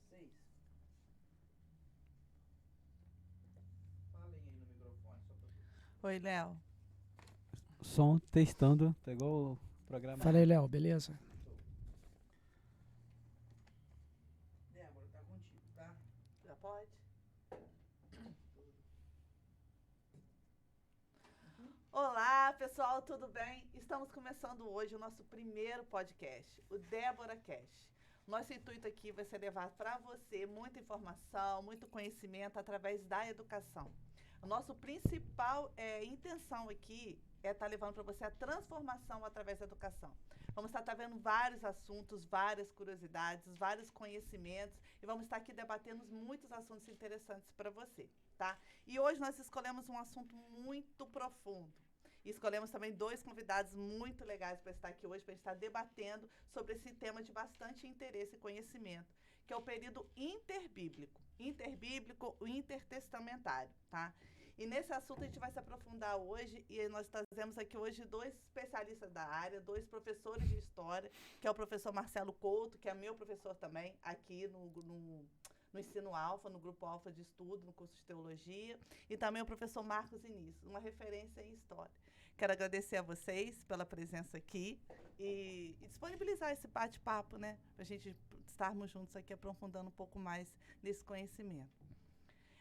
vocês. Falem aí no microfone, só pra... Oi, Léo. Som testando, tá igual o programa. Fala aí, Léo, beleza? Débora, tá contigo, tá? Já pode? Olá, pessoal, tudo bem? Estamos começando hoje o nosso primeiro podcast, o Débora Cast. Nosso intuito aqui vai ser levar para você muita informação, muito conhecimento através da educação. A nossa principal intenção aqui é estar levando para você a transformação através da educação. Vamos estar trazendo vários assuntos, várias curiosidades, vários conhecimentos e vamos estar aqui debatendo muitos assuntos interessantes para você, tá? E hoje nós escolhemos um assunto muito profundo. E escolhemos também 2 convidados muito legais para estar aqui hoje, para estar debatendo sobre esse tema de bastante interesse e conhecimento, que é o período interbíblico, o intertestamentário, tá? E nesse assunto a gente vai se aprofundar hoje e nós trazemos aqui hoje 2 especialistas da área, 2 professores de história, que é o professor Marcelo Couto, que é meu professor também aqui no Ensino Alfa, no Grupo Alfa de Estudo, no curso de Teologia, e também o professor Marcos Início, uma referência em História. Quero agradecer a vocês pela presença aqui e disponibilizar esse bate-papo, né, para a gente estarmos juntos aqui aprofundando um pouco mais nesse conhecimento.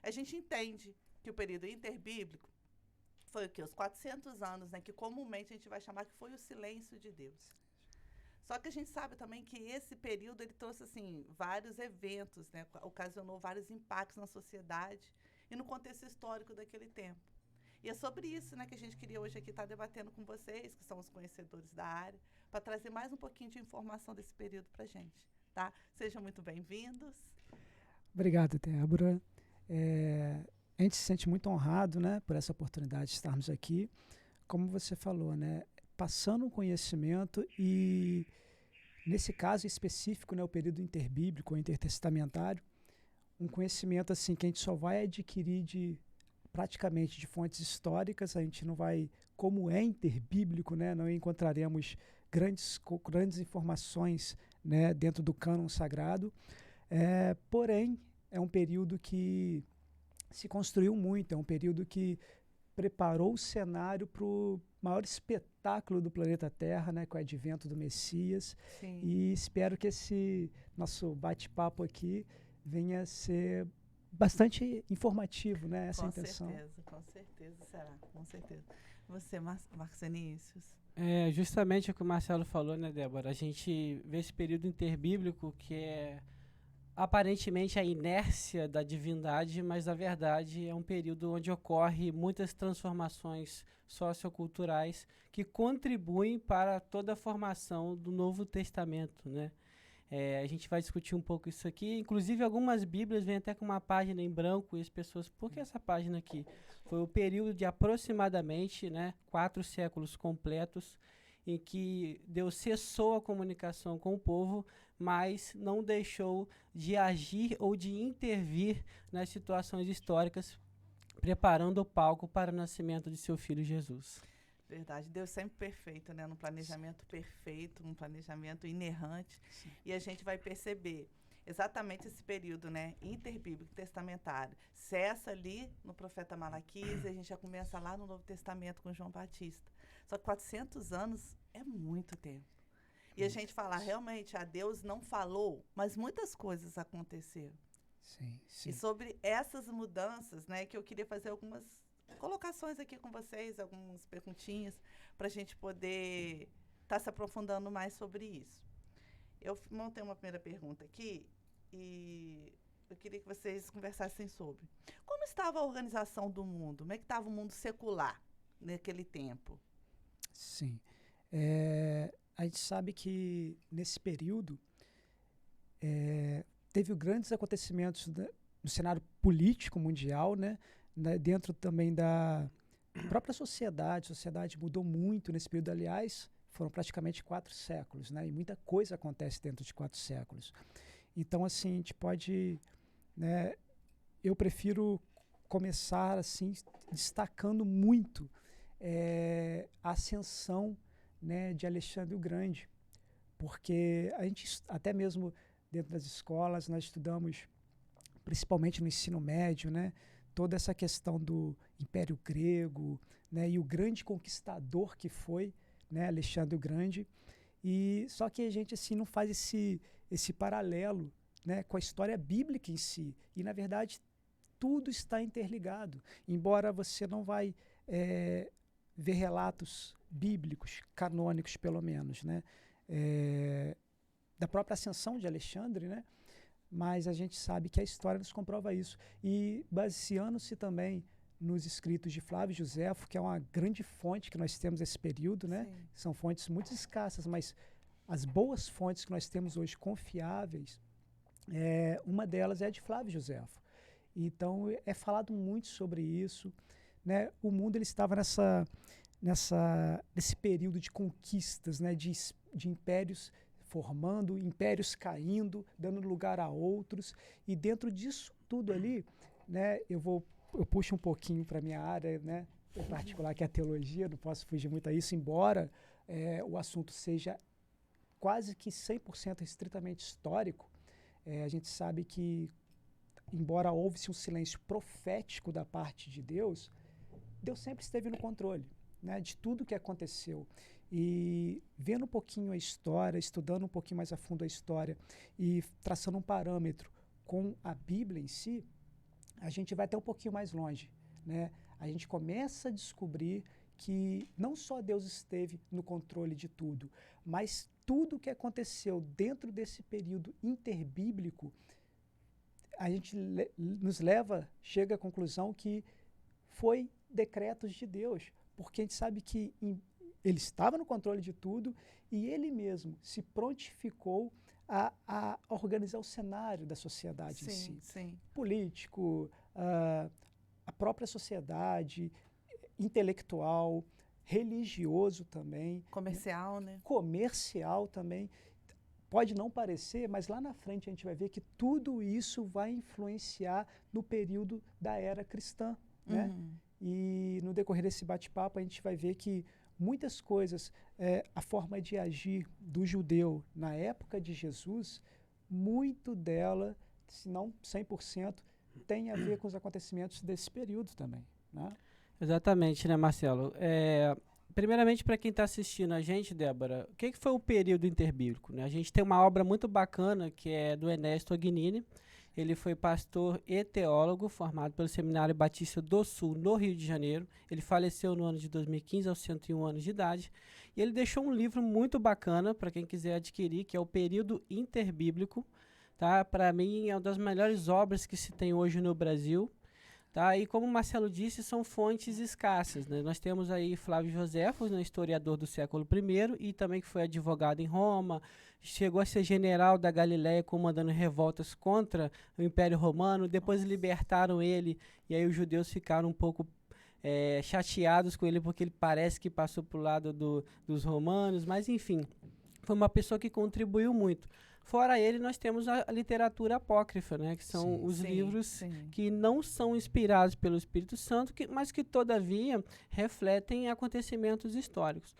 A gente entende que o período interbíblico foi o quê? Os 400 anos, né, que comumente a gente vai chamar que foi o silêncio de Deus. Só que a gente sabe também que esse período ele trouxe assim vários eventos, né, ocasionou vários impactos na sociedade e no contexto histórico daquele tempo. E é sobre isso, né, que a gente queria hoje aqui estar debatendo com vocês, que são os conhecedores da área, para trazer mais um pouquinho de informação desse período para a gente, tá? Sejam muito bem-vindos. Obrigado, Débora. A gente se sente muito honrado, né, por essa oportunidade de estarmos aqui. Como você falou, né, passando um conhecimento e, nesse caso específico, né, o período interbíblico ou intertestamentário, um conhecimento assim que a gente só vai adquirir praticamente de fontes históricas. A gente não vai, como é interbíblico, né, não encontraremos grandes informações, né, dentro do cânon sagrado. Porém, é um período que se construiu muito, é um período que preparou o cenário para o maior espetáculo do planeta Terra, né, com o advento do Messias. Sim. E espero que esse nosso bate-papo aqui venha a ser bastante informativo, né, essa intenção. Com certeza será, com certeza. Você, Marcos Inícios? É justamente o que o Marcelo falou, né, Débora? A gente vê esse período interbíblico que é aparentemente a inércia da divindade, mas na verdade é um período onde ocorre muitas transformações socioculturais que contribuem para toda a formação do Novo Testamento, né? A gente vai discutir um pouco isso aqui. Inclusive, algumas Bíblias vêm até com uma página em branco e as pessoas... Por que essa página aqui? Foi o período de aproximadamente, né, 4 séculos completos em que Deus cessou a comunicação com o povo, mas não deixou de agir ou de intervir nas situações históricas, preparando o palco para o nascimento de seu filho Jesus. Verdade, Deus sempre perfeito, né? Num planejamento perfeito, num planejamento inerrante. Sim. E a gente vai perceber exatamente esse período, né, interbíblico, testamentário. Cessa ali no profeta Malaquias e a gente já começa lá no Novo Testamento com João Batista. Só que 400 anos é muito tempo. E a gente fala, realmente, Deus não falou, mas muitas coisas aconteceram. Sim, sim. E sobre essas mudanças, né, que eu queria fazer algumas colocações aqui com vocês, algumas perguntinhas, para a gente poder estar se aprofundando mais sobre isso. Eu montei uma primeira pergunta aqui e eu queria que vocês conversassem sobre. Como estava a organização do mundo? Como é que estava o mundo secular naquele tempo? Sim. A gente sabe que nesse período teve grandes acontecimentos no cenário político mundial, né? Dentro também da própria sociedade. A sociedade mudou muito nesse período. Aliás, foram praticamente 4 séculos, né? E muita coisa acontece dentro de 4 séculos. Então, assim, a gente pode... né, eu prefiro começar assim, destacando muito a ascensão, né, de Alexandre o Grande. Porque a gente, até mesmo dentro das escolas, nós estudamos, principalmente no ensino médio, né, toda essa questão do Império Grego, né, e o grande conquistador que foi, né, Alexandre o Grande. E só que a gente assim não faz esse paralelo, né, com a história bíblica em si. E na verdade tudo está interligado. Embora você não vai ver relatos bíblicos, canônicos pelo menos, né, da própria ascensão de Alexandre, né, mas a gente sabe que a história nos comprova isso. E baseando-se também nos escritos de Flávio Josefo, que é uma grande fonte que nós temos nesse período, né? Sim. São fontes muito escassas, mas as boas fontes que nós temos hoje confiáveis, uma delas é a de Flávio Josefo. Então é falado muito sobre isso, né? O mundo ele estava nesse período de conquistas, né? De impérios formando, impérios caindo, dando lugar a outros, e dentro disso tudo ali, né? Eu puxo um pouquinho para a minha área, né, em particular, que é a teologia, não posso fugir muito a isso, embora o assunto seja quase que 100% estritamente histórico. A gente sabe que, embora houvesse um silêncio profético da parte de Deus, Deus sempre esteve no controle, né, de tudo que aconteceu. E vendo um pouquinho a história, estudando um pouquinho mais a fundo a história e traçando um parâmetro com a Bíblia em si, a gente vai até um pouquinho mais longe, né? A gente começa a descobrir que não só Deus esteve no controle de tudo, mas tudo que aconteceu dentro desse período interbíblico, a gente chega à conclusão que foi decretos de Deus, porque a gente sabe que ele estava no controle de tudo e ele mesmo se prontificou a organizar o cenário da sociedade em si. Sim. Político, a própria sociedade, intelectual, religioso também. Comercial, né? Comercial também. Pode não parecer, mas lá na frente a gente vai ver que tudo isso vai influenciar no período da era cristã, né? E no decorrer desse bate-papo a gente vai ver que muitas coisas, a forma de agir do judeu na época de Jesus, muito dela, se não 100%, tem a ver com os acontecimentos desse período também, né? Exatamente, né, Marcelo? Primeiramente, para quem está assistindo a gente, Débora, o que foi o período interbíblico, né? A gente tem uma obra muito bacana que é do Ernesto Agnini. Ele foi pastor e teólogo, formado pelo Seminário Batista do Sul, no Rio de Janeiro. Ele faleceu no ano de 2015, aos 101 anos de idade. E ele deixou um livro muito bacana para quem quiser adquirir, que é o Período Interbíblico. Tá? Para mim, é uma das melhores obras que se tem hoje no Brasil. Tá? E como o Marcelo disse, são fontes escassas, né? Nós temos aí Flávio Josefo, né, historiador do século I, e também que foi advogado em Roma, chegou a ser general da Galiléia comandando revoltas contra o Império Romano, depois libertaram ele, e aí os judeus ficaram um pouco chateados com ele, porque ele parece que passou para o lado dos romanos, mas enfim, foi uma pessoa que contribuiu muito. Fora ele, nós temos a literatura apócrifa, né, que são os livros que não são inspirados pelo Espírito Santo, mas que, todavia, refletem acontecimentos históricos.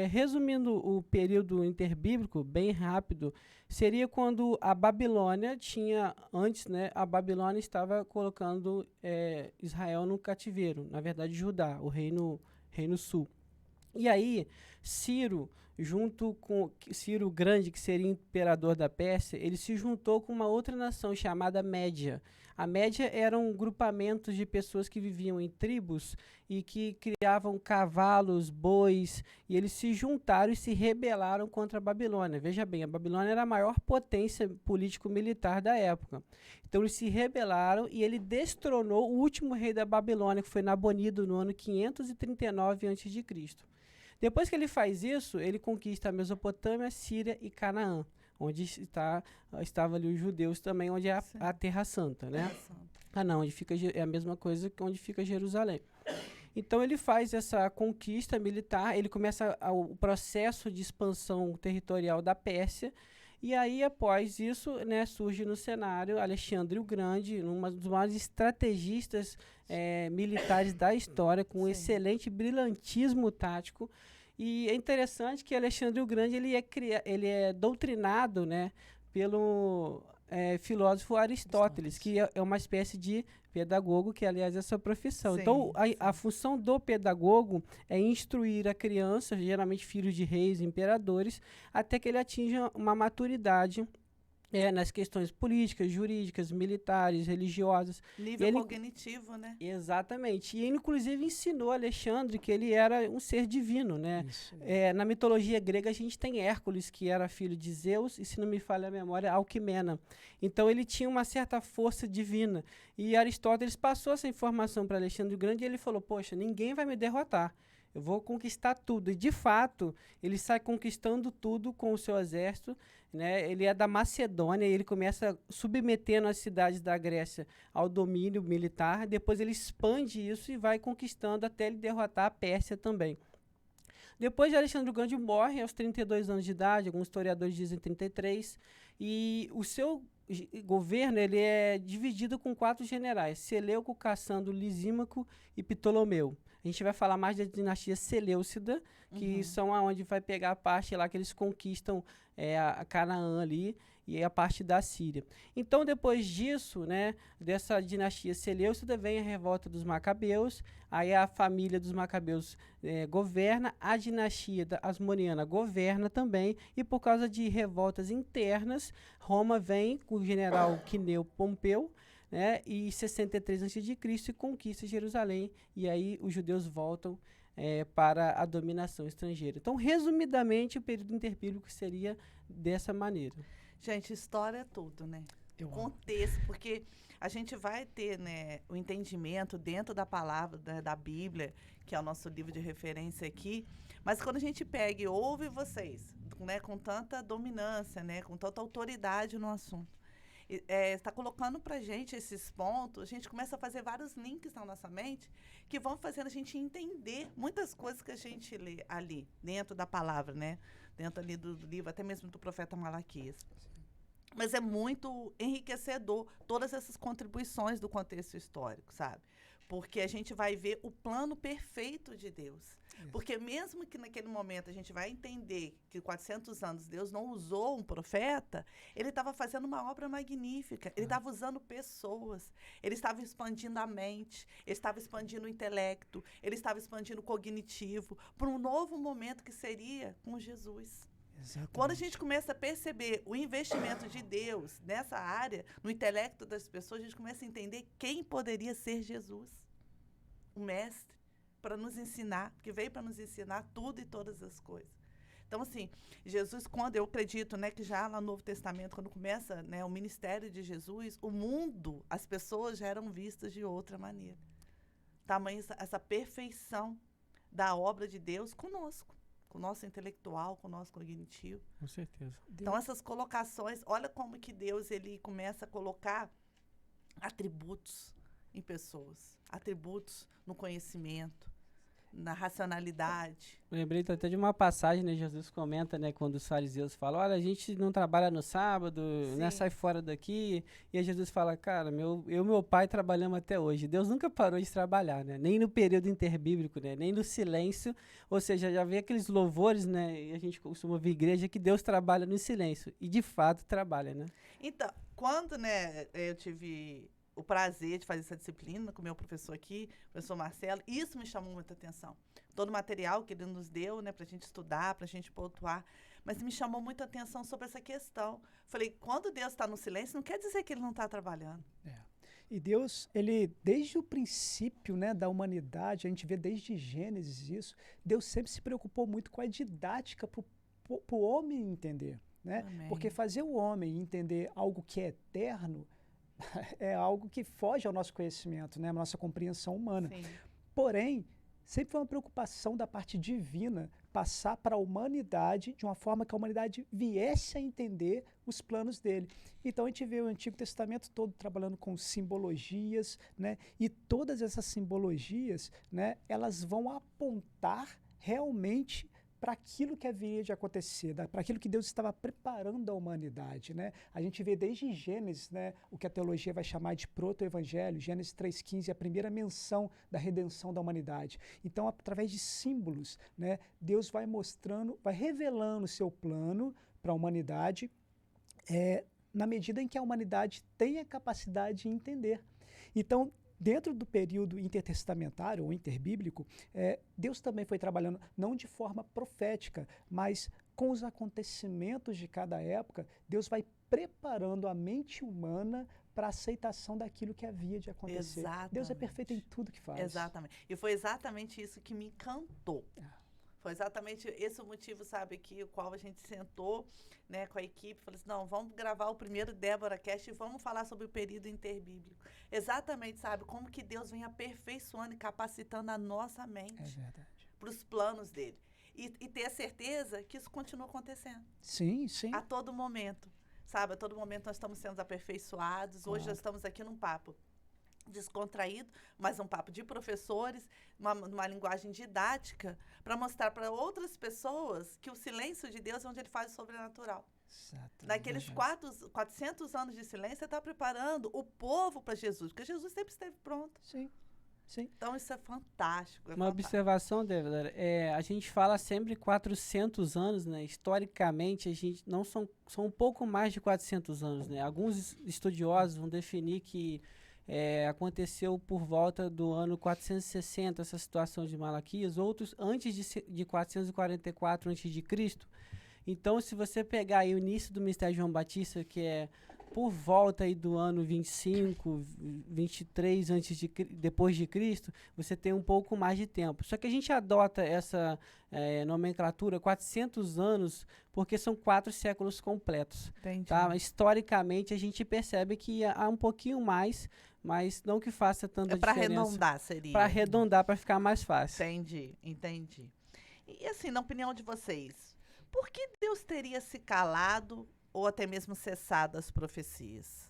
Resumindo o período interbíblico, bem rápido, seria quando a Babilônia tinha, antes, né, a Babilônia estava colocando Israel no cativeiro, na verdade, Judá, o reino sul. E aí, Ciro, junto com Ciro Grande, que seria imperador da Pérsia, ele se juntou com uma outra nação chamada Média. A Média eram grupamentos de pessoas que viviam em tribos e que criavam cavalos, bois, e eles se juntaram e se rebelaram contra a Babilônia. Veja bem, a Babilônia era a maior potência político-militar da época. Então eles se rebelaram e ele destronou o último rei da Babilônia, que foi Nabonido, no ano 539 a.C. Depois que ele faz isso, ele conquista a Mesopotâmia, Síria e Canaã, onde estavam ali os judeus também, onde é a Terra Santa, né? Não, onde fica, é a mesma coisa que onde fica Jerusalém. Então ele faz essa conquista militar, ele começa o processo de expansão territorial da Pérsia, e aí após isso, né, surge no cenário Alexandre o Grande, um dos maiores estrategistas militares da história, com um excelente brilhantismo tático. E é interessante que Alexandre o Grande ele é doutrinado, né, pelo filósofo Aristóteles, que é uma espécie de pedagogo, que aliás é a sua profissão. Sim, Então, a função do pedagogo é instruir a criança, geralmente filhos de reis, imperadores, até que ele atinja uma maturidade nas questões políticas, jurídicas, militares, religiosas. Nível Ele- cognitivo, né? Exatamente. E ele, inclusive, ensinou Alexandre que ele era um ser divino, né? Isso. Na mitologia grega, a gente tem Hércules, que era filho de Zeus, e, se não me falha a memória, Alquimena. Então, ele tinha uma certa força divina. E Aristóteles passou essa informação para Alexandre o Grande e ele falou, poxa, ninguém vai me derrotar. Eu vou conquistar tudo. E, de fato, ele sai conquistando tudo com o seu exército, né? Ele é da Macedônia e ele começa submetendo as cidades da Grécia ao domínio militar. Depois ele expande isso e vai conquistando até ele derrotar a Pérsia também. Depois de Alexandre o Grande morre aos 32 anos de idade, alguns historiadores dizem 33, e o seu governo ele é dividido com 4 generais, Seleuco, Cassandro, Lisímaco e Ptolomeu. A gente vai falar mais da dinastia Seleucida, que são aonde vai pegar a parte lá que eles conquistam a Canaã ali e a parte da Síria. Então, depois disso, né, dessa dinastia Seleucida, vem a revolta dos Macabeus, aí a família dos Macabeus governa, a dinastia Asmoneana governa também, e por causa de revoltas internas, Roma vem com o general Quineu Pompeu, né, e 63 a.C. e conquista Jerusalém, e aí os judeus voltam para a dominação estrangeira. Então, resumidamente, o período interbíblico seria dessa maneira. Gente, história é tudo, né? Eu amo. Contexto, porque a gente vai ter, né, o entendimento dentro da palavra da Bíblia, que é o nosso livro de referência aqui, mas quando a gente pega e ouve vocês, né, com tanta dominância, né, com tanta autoridade no assunto, está colocando para a gente esses pontos, a gente começa a fazer vários links na nossa mente que vão fazendo a gente entender muitas coisas que a gente lê ali, dentro da palavra, né? Dentro ali do livro, até mesmo do profeta Malaquias. Mas é muito enriquecedor todas essas contribuições do contexto histórico, sabe? Porque a gente vai ver o plano perfeito de Deus. Porque mesmo que naquele momento a gente vai entender que 400 anos Deus não usou um profeta, ele estava fazendo uma obra magnífica, ele estava usando pessoas, ele estava expandindo a mente, ele estava expandindo o intelecto, ele estava expandindo o cognitivo para um novo momento que seria com Jesus. Exatamente. Quando a gente começa a perceber o investimento de Deus nessa área, no intelecto das pessoas, a gente começa a entender quem poderia ser Jesus, o mestre, para nos ensinar, porque veio para nos ensinar tudo e todas as coisas. Então, assim, Jesus, quando eu acredito, né, que já lá no Novo Testamento, quando começa, né, o ministério de Jesus, o mundo, as pessoas já eram vistas de outra maneira. Tamanho essa perfeição da obra de Deus conosco, com o nosso intelectual, com o nosso cognitivo. Com certeza. Então, essas colocações, olha como que Deus ele começa a colocar atributos em pessoas, atributos no conhecimento, na racionalidade. Lembrei até de uma passagem, né? Jesus comenta, né? Quando os fariseus falam, olha, a gente não trabalha no sábado, né? Sai fora daqui. E aí Jesus fala, cara, eu e meu pai trabalhamos até hoje. Deus nunca parou de trabalhar, né? Nem no período interbíblico, né? Nem no silêncio. Ou seja, já vê aqueles louvores, né? E a gente costuma ouvir igreja que Deus trabalha no silêncio. E de fato trabalha, né? Então, quando, né, eu tive o prazer de fazer essa disciplina com o meu professor aqui, o professor Marcelo, isso me chamou muita atenção. Todo o material que ele nos deu, né, para a gente estudar, para a gente pontuar, mas me chamou muita atenção sobre essa questão. Falei, quando Deus está no silêncio, não quer dizer que ele não está trabalhando. E Deus, ele, desde o princípio, né, da humanidade, a gente vê desde Gênesis isso, Deus sempre se preocupou muito com a didática para o homem entender, né? Amém. Porque fazer o homem entender algo que é eterno é algo que foge ao nosso conhecimento, né, a nossa compreensão humana. Sim. Porém, sempre foi uma preocupação da parte divina passar para a humanidade de uma forma que a humanidade viesse a entender os planos dele. Então a gente vê o Antigo Testamento todo trabalhando com simbologias, né? E todas essas simbologias, né, elas vão apontar realmente para aquilo que haveria de acontecer, para aquilo que Deus estava preparando a humanidade, né? A gente vê desde Gênesis, né, o que a teologia vai chamar de proto-evangelho, Gênesis 3,15, a primeira menção da redenção da humanidade. Então, através de símbolos, né, Deus vai mostrando, vai revelando o seu plano para a humanidade, na medida em que a humanidade tem a capacidade de entender. Então, dentro do período intertestamentário ou interbíblico, Deus também foi trabalhando, não de forma profética, mas com os acontecimentos de cada época, Deus vai preparando a mente humana para a aceitação daquilo que havia de acontecer. Exatamente. Deus é perfeito em tudo que faz. Exatamente. E foi exatamente isso que me encantou. Foi exatamente esse o motivo, sabe, que o qual a gente sentou, né, com a equipe, falou assim, não, vamos gravar o primeiro Débora Cast e vamos falar sobre o período interbíblico. Exatamente, sabe, como que Deus vem aperfeiçoando e capacitando a nossa mente para os planos dele. E ter a certeza que isso continua acontecendo. Sim, sim. A todo momento, sabe, a todo momento nós estamos sendo aperfeiçoados. Claro. Hoje nós estamos aqui num papo descontraído, mas um papo de professores, uma linguagem didática, para mostrar para outras pessoas que o silêncio de Deus é onde ele faz o sobrenatural. Exato. Naqueles 400 anos de silêncio, você está preparando o povo para Jesus, porque Jesus sempre esteve pronto. Sim, sim. Então, isso é fantástico. Uma observação, Débora, a gente fala sempre 400 anos, né? Historicamente, a gente não são um pouco mais de 400 anos, né? Alguns estudiosos vão definir que aconteceu por volta do ano 460, essa situação de Malaquias, outros antes de 444 a.C. Então, se você pegar aí o início do ministério de João Batista, que é por volta aí do ano 25, 23 depois de Cristo, você tem um pouco mais de tempo. Só que a gente adota essa nomenclatura 400 anos porque são 4 séculos completos. Entendi. Tá? Historicamente, a gente percebe que há um pouquinho mais, mas não que faça tanta diferença. Para arredondar, seria. Para arredondar, para ficar mais fácil. Entendi. E assim, na opinião de vocês, por que Deus teria se calado ou até mesmo cessado as profecias?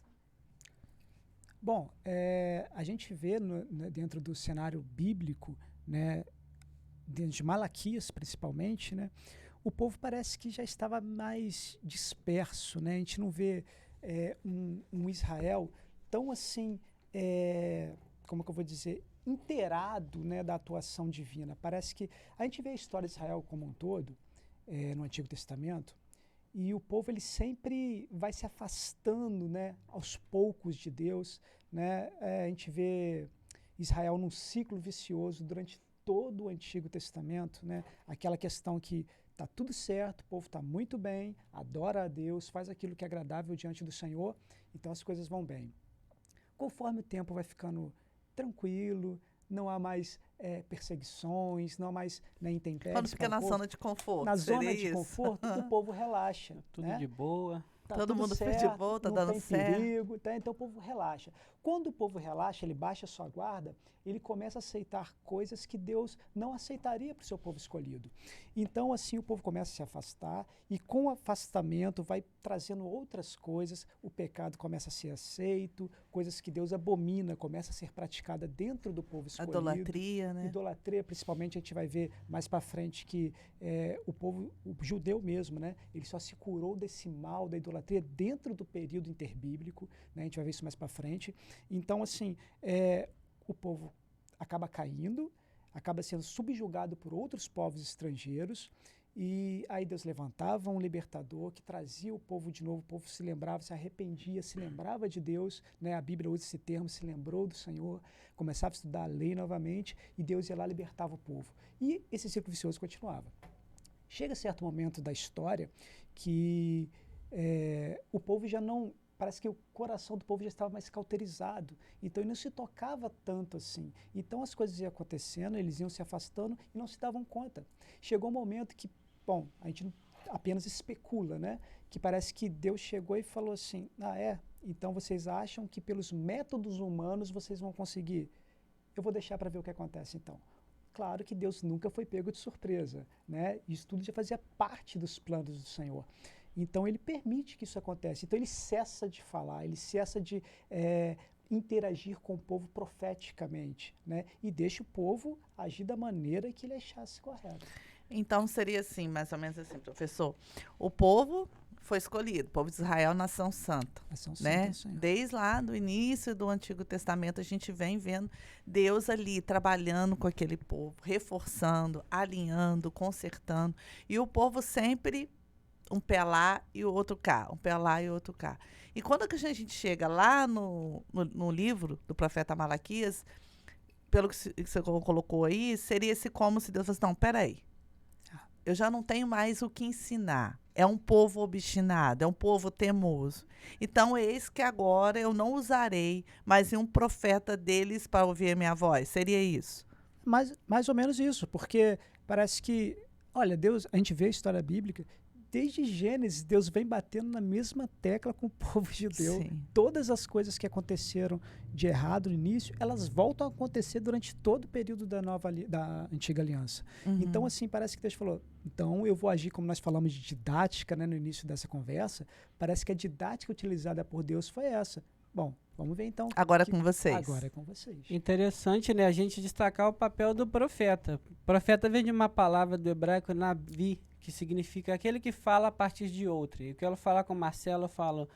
Bom, a gente vê dentro do cenário bíblico, né, dentro de Malaquias principalmente, né, o povo parece que já estava mais disperso, né? A gente não vê um Israel tão assim, como que eu vou dizer, inteirado, né, da atuação divina. Parece que a gente vê a história de Israel como um todo, no Antigo Testamento, e o povo ele sempre vai se afastando, né, aos poucos de Deus, né? A gente vê Israel num ciclo vicioso durante todo o Antigo Testamento, né? Aquela questão que está tudo certo, o povo está muito bem, adora a Deus, faz aquilo que é agradável diante do Senhor, então as coisas vão bem. Conforme o tempo vai ficando tranquilo, não há mais perseguições, não há mais intempéries. Quando fica na zona de conforto. Na zona de conforto, o povo relaxa. Tudo né? de boa. Tá todo tudo mundo certo, de boa, tá não dando tem certo. perigo, tá? Então o povo relaxa. Quando o povo relaxa, ele baixa a sua guarda, ele começa a aceitar coisas que Deus não aceitaria para o seu povo escolhido. Então, assim, o povo começa a se afastar e com o afastamento vai trazendo outras coisas, o pecado começa a ser aceito, coisas que Deus abomina começa a ser praticada dentro do povo escolhido. Idolatria, né? Idolatria, principalmente, a gente vai ver mais para frente que o povo, o judeu mesmo, né, ele só se curou desse mal da idolatria dentro do período interbíblico, né, a gente vai ver isso mais para frente. Então, assim, o povo acaba caindo, acaba sendo subjugado por outros povos estrangeiros, e aí Deus levantava um libertador que trazia o povo de novo, o povo se lembrava, se arrependia, se lembrava de Deus, né? A Bíblia usa esse termo, se lembrou do Senhor, começava a estudar a lei novamente, e Deus ia lá e libertava o povo. E esse ciclo vicioso continuava. Chega certo momento da história que o povo já não... Parece que o coração do povo já estava mais cauterizado. Então, ele não se tocava tanto assim. Então, as coisas iam acontecendo, eles iam se afastando e não se davam conta. Chegou um momento que, bom, a gente apenas especula, né? Que parece que Deus chegou e falou assim, então vocês acham que pelos métodos humanos vocês vão conseguir? Eu vou deixar para ver o que acontece, então. Claro que Deus nunca foi pego de surpresa, né? Isso tudo já fazia parte dos planos do Senhor. Então, ele permite que isso aconteça. Então, ele cessa de falar, ele cessa de interagir com o povo profeticamente, né? E deixa o povo agir da maneira que ele achasse correta. Então, seria assim, mais ou menos assim, professor. O povo foi escolhido, o povo de Israel, nação santa. Nação né? santa, Senhor. Desde lá do início do Antigo Testamento, a gente vem vendo Deus ali trabalhando com aquele povo, reforçando, alinhando, consertando. E o povo sempre um pé lá e o outro cá, um pé lá e o outro cá. E quando que a gente chega lá no livro do profeta Malaquias, pelo que você colocou aí, seria esse como se Deus fosse, não, peraí, eu já não tenho mais o que ensinar. É um povo obstinado, é um povo teimoso. Então, eis que agora eu não usarei mais um profeta deles para ouvir a minha voz. Seria isso? Mais ou menos isso, porque parece que, olha, Deus, a gente vê a história bíblica, desde Gênesis, Deus vem batendo na mesma tecla com o povo judeu. Sim. Todas as coisas que aconteceram de errado no início, elas voltam a acontecer durante todo o período da antiga aliança. Uhum. Então, assim, parece que Deus falou, então eu vou agir como nós falamos de didática, né, no início dessa conversa, parece que a didática utilizada por Deus foi essa. Bom, vamos ver então. Agora é com vocês. Agora é com vocês. Interessante, né? A gente destacar o papel do profeta. O profeta vem de uma palavra do hebraico navi, que significa aquele que fala a partir de outro. E eu quero falar com o Marcelo, eu falo,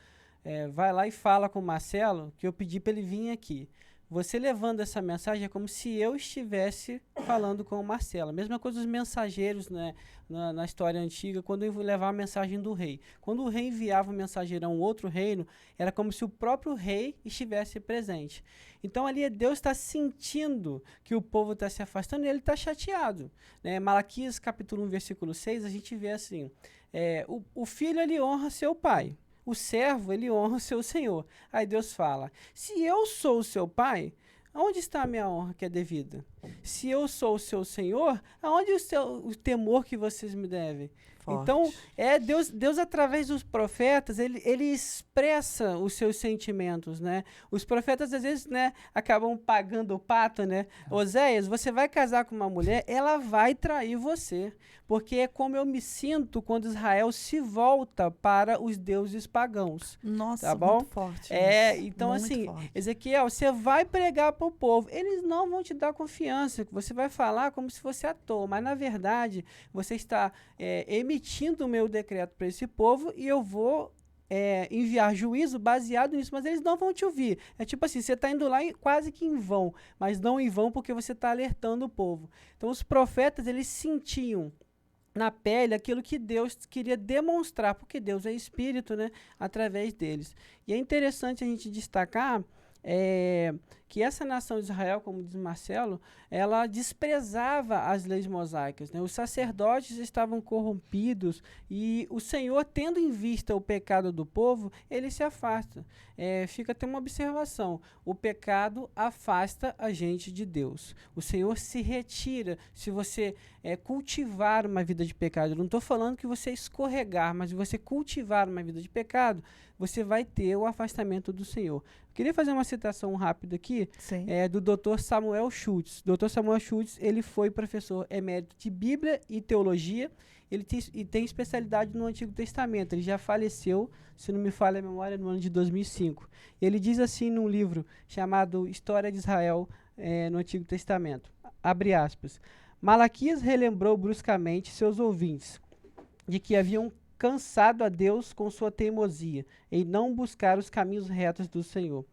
vai lá e fala com o Marcelo, que eu pedi para ele vir aqui. Você levando essa mensagem é como se eu estivesse falando com o Marcelo. A mesma coisa os mensageiros, né, na história antiga, quando eu levar a mensagem do rei. Quando o rei enviava o mensageiro a um outro reino, era como se o próprio rei estivesse presente. Então ali Deus está sentindo que o povo está se afastando e ele está chateado. Né? Malaquias capítulo 1, versículo 6, a gente vê assim, o filho ele honra seu pai. O servo, ele honra o seu senhor. Aí Deus fala, se eu sou o seu pai, aonde está a minha honra que é devida? Se eu sou o seu senhor, aonde o temor que vocês me devem? Forte. Então, Deus através dos profetas, ele expressa os seus sentimentos, né? Os profetas, às vezes, né, acabam pagando o pato, né? Oséias, você vai casar com uma mulher, ela vai trair você. Porque é como eu me sinto quando Israel se volta para os deuses pagãos. Nossa, tá bom? muito forte. Então muito assim, forte. Ezequiel, você vai pregar para o povo. Eles não vão te dar confiança. Você vai falar como se fosse à toa. Mas, na verdade, você está emitindo o meu decreto para esse povo e eu vou enviar juízo baseado nisso, mas eles não vão te ouvir. É tipo assim, você está indo lá quase que em vão, mas não em vão porque você está alertando o povo. Então, os profetas, eles sentiam na pele aquilo que Deus queria demonstrar, porque Deus é espírito, né, através deles. E é interessante a gente destacar que essa nação de Israel, como diz Marcelo, ela desprezava as leis mosaicas, né? Os sacerdotes estavam corrompidos e o Senhor, tendo em vista o pecado do povo, ele se afasta. Fica até uma observação, o pecado afasta a gente de Deus. O Senhor se retira se você cultivar uma vida de pecado. Eu não estou falando que você escorregar, mas se você cultivar uma vida de pecado, você vai ter o afastamento do Senhor. Queria fazer uma citação rápida aqui do Dr. Samuel Schultz. Dr. Samuel Schultz, ele foi professor emérito de Bíblia e Teologia. Ele tem especialidade no Antigo Testamento. Ele já faleceu, se não me falha a memória, no ano de 2005. Ele diz assim num livro chamado História de Israel no Antigo Testamento. Abre aspas. Malaquias relembrou bruscamente seus ouvintes de que haviam cansado a Deus com sua teimosia em não buscar os caminhos retos do Senhor.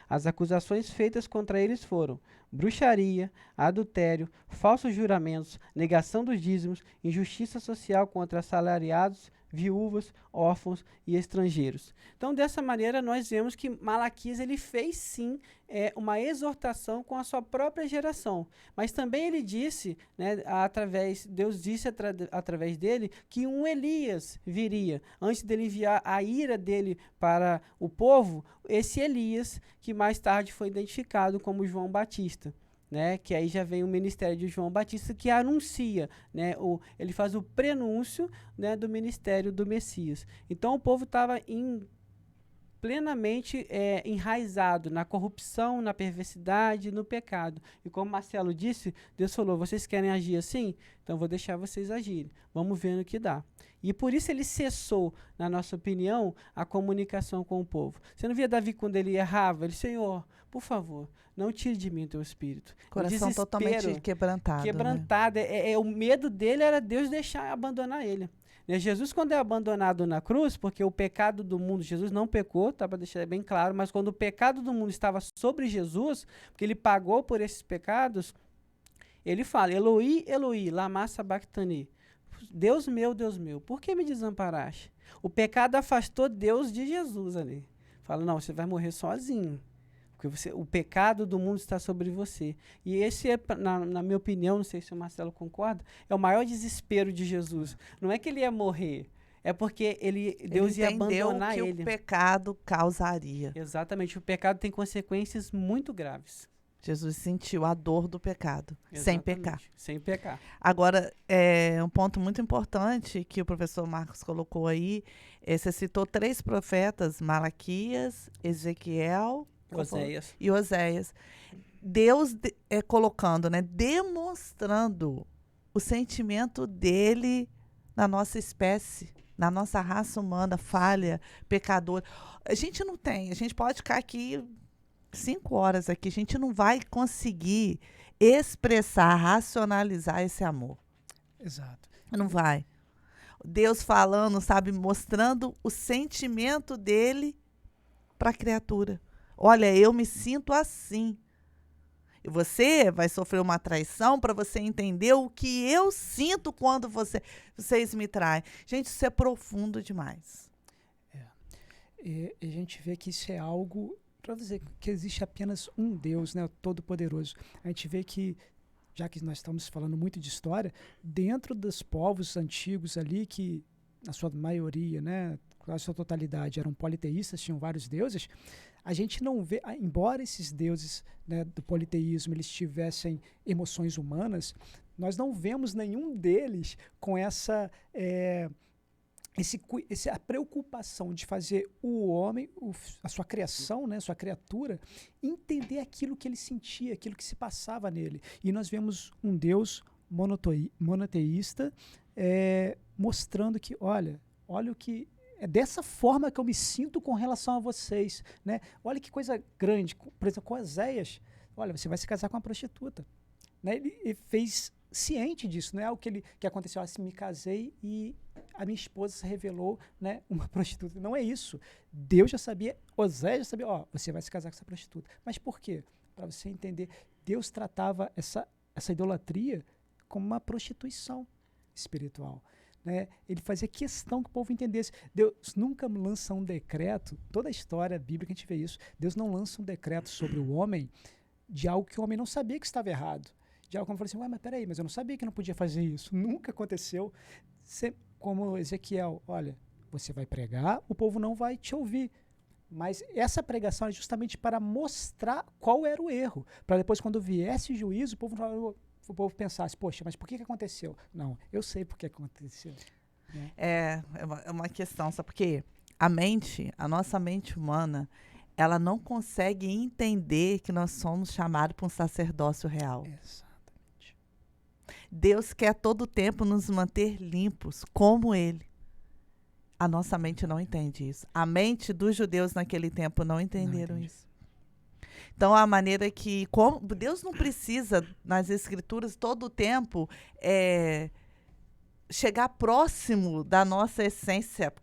As acusações feitas contra eles foram bruxaria, adultério, falsos juramentos, negação dos dízimos, injustiça social contra assalariados, viúvas, órfãos e estrangeiros. Então, dessa maneira, nós vemos que Malaquias ele fez sim uma exortação com a sua própria geração. Mas também ele disse, né, Deus disse através dele que um Elias viria. Antes dele enviar a ira dele para o povo, esse Elias, que mais tarde foi identificado como João Batista. Né, que aí já vem o ministério de João Batista que anuncia, né, ele faz o prenúncio, né, do ministério do Messias. Então o povo estava plenamente enraizado na corrupção, na perversidade, no pecado. E como Marcelo disse, Deus falou, vocês querem agir assim? Então vou deixar vocês agirem. Vamos ver no que dá. E por isso ele cessou, na nossa opinião, a comunicação com o povo. Você não via Davi quando ele errava? Ele, Senhor, por favor, não tire de mim o teu espírito. Coração totalmente quebrantado. Quebrantado. Né? O medo dele era Deus abandonar ele. Né? Jesus, quando é abandonado na cruz, porque o pecado do mundo, Jesus não pecou, tá, para deixar bem claro, mas quando o pecado do mundo estava sobre Jesus, porque ele pagou por esses pecados, ele fala, Eloi, Eloi, lama sabachthani. Deus meu, por que me desamparaste? O pecado afastou Deus de Jesus ali. Fala, não, você vai morrer sozinho. Porque o pecado do mundo está sobre você. E esse é, na minha opinião, não sei se o Marcelo concorda, é o maior desespero de Jesus. Não é que ele ia morrer, é porque Deus ia abandonar que ele. o pecado causaria. Exatamente, o pecado tem consequências muito graves. Jesus sentiu a dor do pecado, sem Exatamente, pecar. Sem pecar. Agora, um ponto muito importante que o professor Marcos colocou aí, você citou 3 profetas, Malaquias, Ezequiel Oséias. e Oséias. Deus colocando, né, demonstrando o sentimento dele na nossa espécie, na nossa raça humana, falha, pecadora. A gente pode ficar aqui 5 horas aqui, a gente não vai conseguir expressar, racionalizar esse amor. Exato. Não vai. Deus falando, sabe, mostrando o sentimento dele para a criatura. Olha, eu me sinto assim. E você vai sofrer uma traição para você entender o que eu sinto quando vocês me traem. Gente, isso é profundo demais. E a gente vê que isso é algo, para dizer que existe apenas um Deus, né, Todo-Poderoso. A gente vê que, já que nós estamos falando muito de história, dentro dos povos antigos ali, que na sua maioria, né, na sua totalidade, eram politeístas, tinham vários deuses, a gente não vê, embora esses deuses, né, do politeísmo eles tivessem emoções humanas, nós não vemos nenhum deles com a preocupação de fazer o homem, a sua criação, né, sua criatura, entender aquilo que ele sentia, aquilo que se passava nele. E nós vemos um Deus monoteísta mostrando que, olha o que é dessa forma que eu me sinto com relação a vocês, né? Olha que coisa grande, por exemplo, com Oséias, olha, você vai se casar com uma prostituta, né? Ele fez ciente disso, não é algo que aconteceu, assim, me casei e a minha esposa se revelou, né, uma prostituta. Não é isso. Deus já sabia, Oséias já sabia, você vai se casar com essa prostituta. Mas por quê? Para você entender, Deus tratava essa idolatria como uma prostituição espiritual. Né? Ele fazia questão que o povo entendesse. Deus nunca lança um decreto, toda a história bíblica a gente vê isso, Deus não lança um decreto sobre o homem de algo que o homem não sabia que estava errado. De algo como falou assim, mas peraí, mas eu não sabia que não podia fazer isso. Nunca aconteceu. Como Ezequiel, olha, você vai pregar, o povo não vai te ouvir. Mas essa pregação é justamente para mostrar qual era o erro. Para depois, quando viesse o juízo, o povo pensasse, poxa, mas por que aconteceu? Não, eu sei por que aconteceu. Né? É uma questão, sabe por quê? A nossa mente humana, ela não consegue entender que nós somos chamados para um sacerdócio real. Exatamente. Deus quer todo tempo nos manter limpos, como Ele. A nossa mente não entende isso. A mente dos judeus naquele tempo não entenderam isso. Então, a maneira que... Deus não precisa, nas Escrituras, todo o tempo, chegar próximo da nossa essência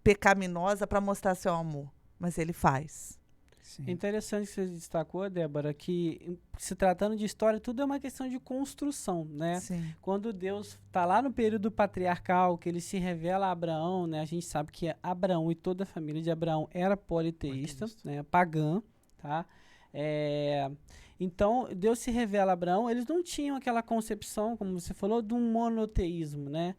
pecaminosa para mostrar seu amor. Mas Ele faz. Sim. É interessante que você destacou, Débora, que se tratando de história, tudo é uma questão de construção, né? Sim. Quando Deus está lá no período patriarcal, que ele se revela a Abraão, né? A gente sabe que Abraão e toda a família de Abraão era politeísta, né? Pagã, tá? Então, Deus se revela a Abraão, eles não tinham aquela concepção, como você falou, de um monoteísmo, né?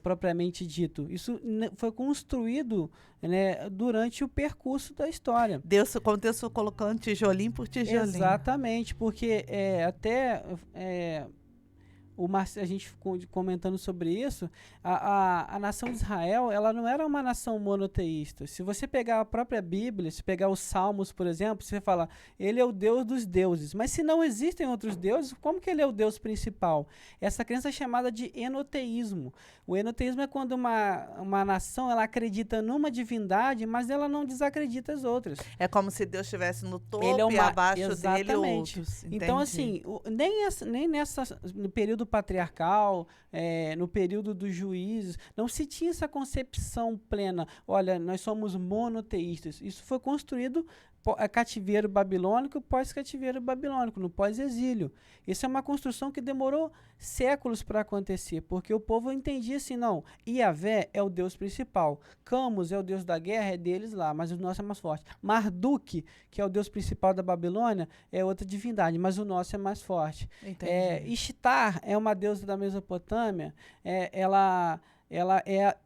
Propriamente dito. Isso foi construído, né, durante o percurso da história. Como Deus foi colocando tijolinho por tijolinho. Exatamente, porque a gente comentando sobre isso, a nação de Israel, ela não era uma nação monoteísta. Se você pegar a própria Bíblia, se pegar os Salmos, por exemplo, você fala, ele é o Deus dos deuses. Mas se não existem outros deuses, como que ele é o Deus principal? Essa crença é chamada de enoteísmo. O enoteísmo é quando uma nação, ela acredita numa divindade, mas ela não desacredita as outras. É como se Deus estivesse no topo e abaixo dele outros. Então, assim, nem no período patriarcal, no período dos juízes, não se tinha essa concepção plena. Olha, nós somos monoteístas. Isso foi construído cativeiro babilônico, pós-cativeiro babilônico, no pós-exílio. Isso é uma construção que demorou séculos para acontecer, porque o povo entendia assim, não, Iavé é o Deus principal, Camus é o Deus da guerra, é deles lá, mas o nosso é mais forte. Marduk, que é o Deus principal da Babilônia, é outra divindade, mas o nosso é mais forte. Ishtar é uma deusa da Mesopotâmia, ela é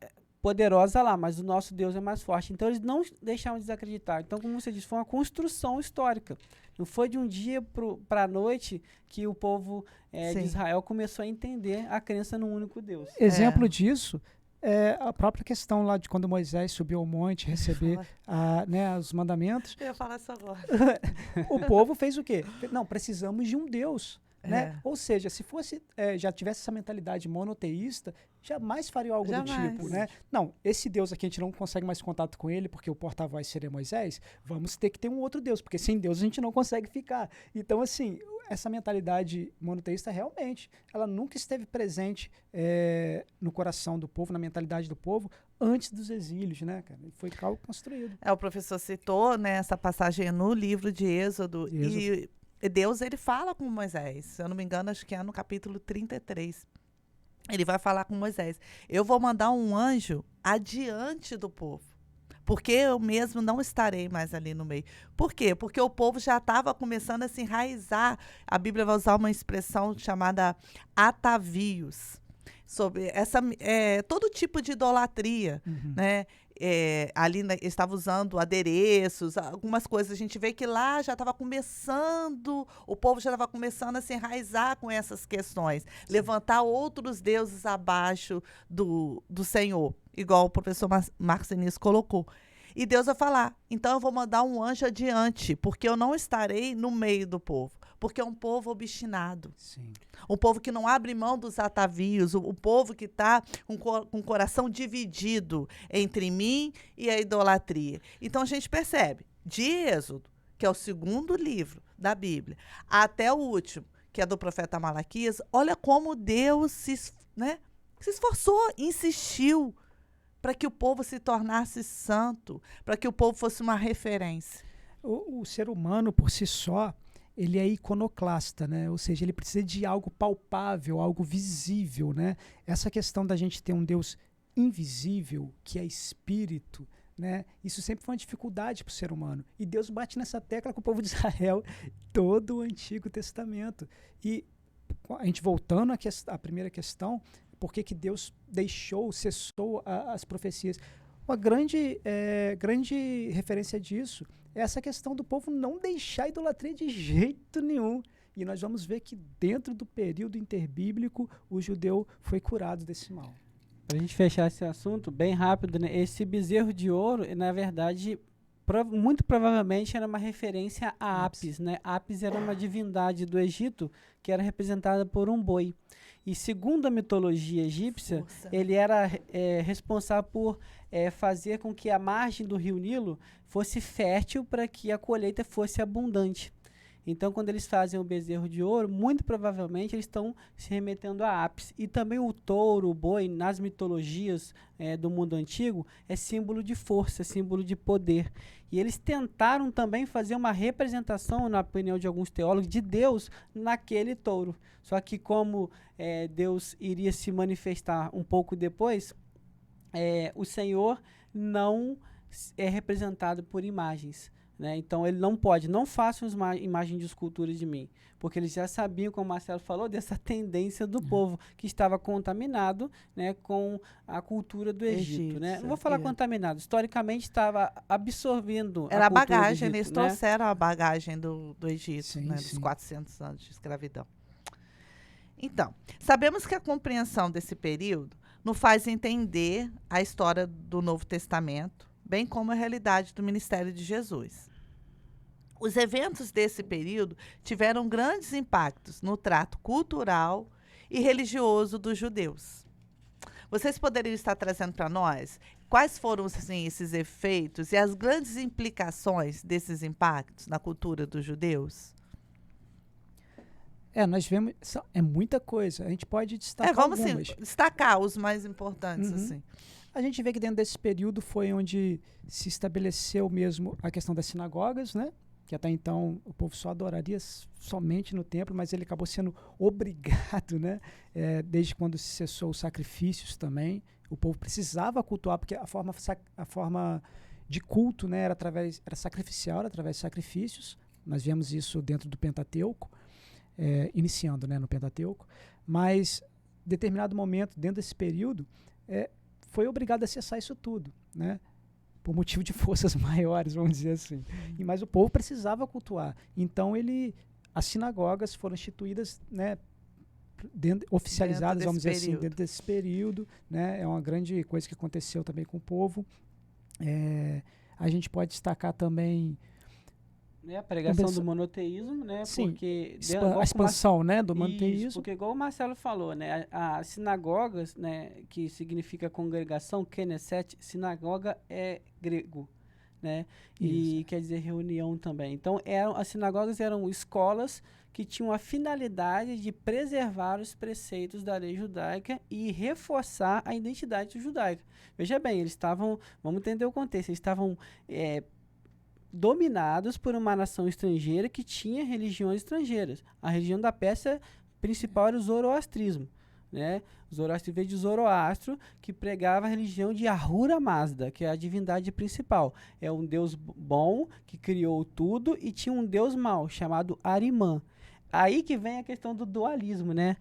poderosa lá, mas o nosso Deus é mais forte. Então, eles não deixaram de desacreditar. Então, como você disse, foi uma construção histórica. Não foi de um dia para a noite que o povo de Israel começou a entender a crença num único Deus. Exemplo disso é a própria questão lá de quando Moisés subiu ao monte receber os mandamentos. Eu ia falar isso agora. O povo fez o quê? Não, precisamos de um Deus. Né? Ou seja, se fosse já tivesse essa mentalidade monoteísta, jamais faria algo do tipo, né? Não, esse Deus aqui a gente não consegue mais contato com ele porque o porta-voz seria Moisés, vamos ter que ter um outro Deus, porque sem Deus a gente não consegue ficar. Então, assim, essa mentalidade monoteísta realmente, ela nunca esteve presente no coração do povo, na mentalidade do povo, antes dos exílios, né, cara? Foi algo construído. O professor citou, né, essa passagem no livro de Êxodo. E Deus, ele fala com Moisés. Se eu não me engano, acho que é no capítulo 33. Ele vai falar com Moisés. Eu vou mandar um anjo adiante do povo, porque eu mesmo não estarei mais ali no meio. Por quê? Porque o povo já estava começando a se enraizar. A Bíblia vai usar uma expressão chamada atavios, sobre todo tipo de idolatria, né? Ali estava usando adereços, algumas coisas. A gente vê que lá já estava começando, o povo já estava começando a se enraizar com essas questões, levantar outros deuses abaixo do Senhor, igual o professor Marcos Enis colocou. E Deus vai falar, então eu vou mandar um anjo adiante, porque eu não estarei no meio do povo, porque é um povo obstinado. Sim. Um povo que não abre mão dos atavios, o povo que está com o coração dividido entre mim e a idolatria. Então a gente percebe, de Êxodo, que é o segundo livro da Bíblia, até o último, que é do profeta Malaquias, olha como Deus se esforçou, insistiu para que o povo se tornasse santo, para que o povo fosse uma referência. O ser humano, por si só, ele é iconoclasta, né? Ou seja, ele precisa de algo palpável, algo visível, né? Essa questão da gente ter um Deus invisível, que é espírito, né? Isso sempre foi uma dificuldade para o ser humano. E Deus bate nessa tecla com o povo de Israel todo o Antigo Testamento. E a gente voltando à primeira questão, por que Deus cessou as profecias? Uma grande referência disso é essa questão do povo não deixar a idolatria de jeito nenhum. E nós vamos ver que dentro do período interbíblico, o judeu foi curado desse mal. Para a gente fechar esse assunto, bem rápido, né? Esse bezerro de ouro, na verdade, muito provavelmente era uma referência a Apis, né? Apis era uma divindade do Egito que era representada por um boi. E segundo a mitologia egípcia, ele era responsável por fazer com que a margem do rio Nilo fosse fértil para que a colheita fosse abundante. Então, quando eles fazem o bezerro de ouro, muito provavelmente eles estão se remetendo a Apis. E também o touro, o boi, nas mitologias do mundo antigo, é símbolo de força, símbolo de poder. E eles tentaram também fazer uma representação, na opinião de alguns teólogos, de Deus naquele touro. Só que como Deus iria se manifestar um pouco depois, o Senhor não é representado por imagens. Né? Então, ele não façam imagem de escultura de mim, porque eles já sabiam, como o Marcelo falou, dessa tendência do povo que estava contaminado, né, com a cultura do Egito. Né? Não vou falar contaminado, historicamente estava absorvendo era a cultura bagagem, do Egito, eles trouxeram a bagagem do Egito, Sim, né, sim. dos 400 anos de escravidão. Então, sabemos que a compreensão desse período nos faz entender a história do Novo Testamento, bem como a realidade do ministério de Jesus. Os eventos desse período tiveram grandes impactos no trato cultural e religioso dos judeus. Vocês poderiam estar trazendo para nós quais foram assim, esses efeitos e as grandes implicações desses impactos na cultura dos judeus? Nós vemos, é muita coisa. A gente pode destacar vamos algumas. destacar os mais importantes. Uhum. Assim. A gente vê que dentro desse período foi onde se estabeleceu mesmo a questão das sinagogas, né? Que até então o povo só adoraria somente no templo, mas ele acabou sendo obrigado, né? Desde quando se cessou os sacrifícios também, o povo precisava cultuar, porque a forma de culto, né, era sacrificial, era através de sacrifícios. Nós vemos isso dentro do Pentateuco, iniciando, né, no Pentateuco, mas em determinado momento, dentro desse período, foi obrigado a cessar isso tudo, né? Por motivo de forças maiores, vamos dizer assim. Mas o povo precisava cultuar. Então, as sinagogas foram instituídas, né, oficializadas, vamos dizer assim, dentro desse período. Né? É uma grande coisa que aconteceu também com o povo. A gente pode destacar também... A pregação do monoteísmo, né? Sim, porque a expansão, né, do monoteísmo. Isso, porque igual o Marcelo falou, né, as sinagogas, né, que significa congregação, Knesset, sinagoga é grego, né? E quer dizer reunião também. Então, as sinagogas eram escolas que tinham a finalidade de preservar os preceitos da lei judaica e reforçar a identidade judaica. Veja bem, eles estavam, vamos entender o contexto, eles estavam dominados por uma nação estrangeira que tinha religiões estrangeiras. A religião da Pérsia principal era o zoroastrismo, né? O zoroastrismo veio de Zoroastro, que pregava a religião de Ahura Mazda, que é a divindade principal. É um deus bom que criou tudo e tinha um deus mau chamado Arimã. Aí que vem a questão do dualismo, né?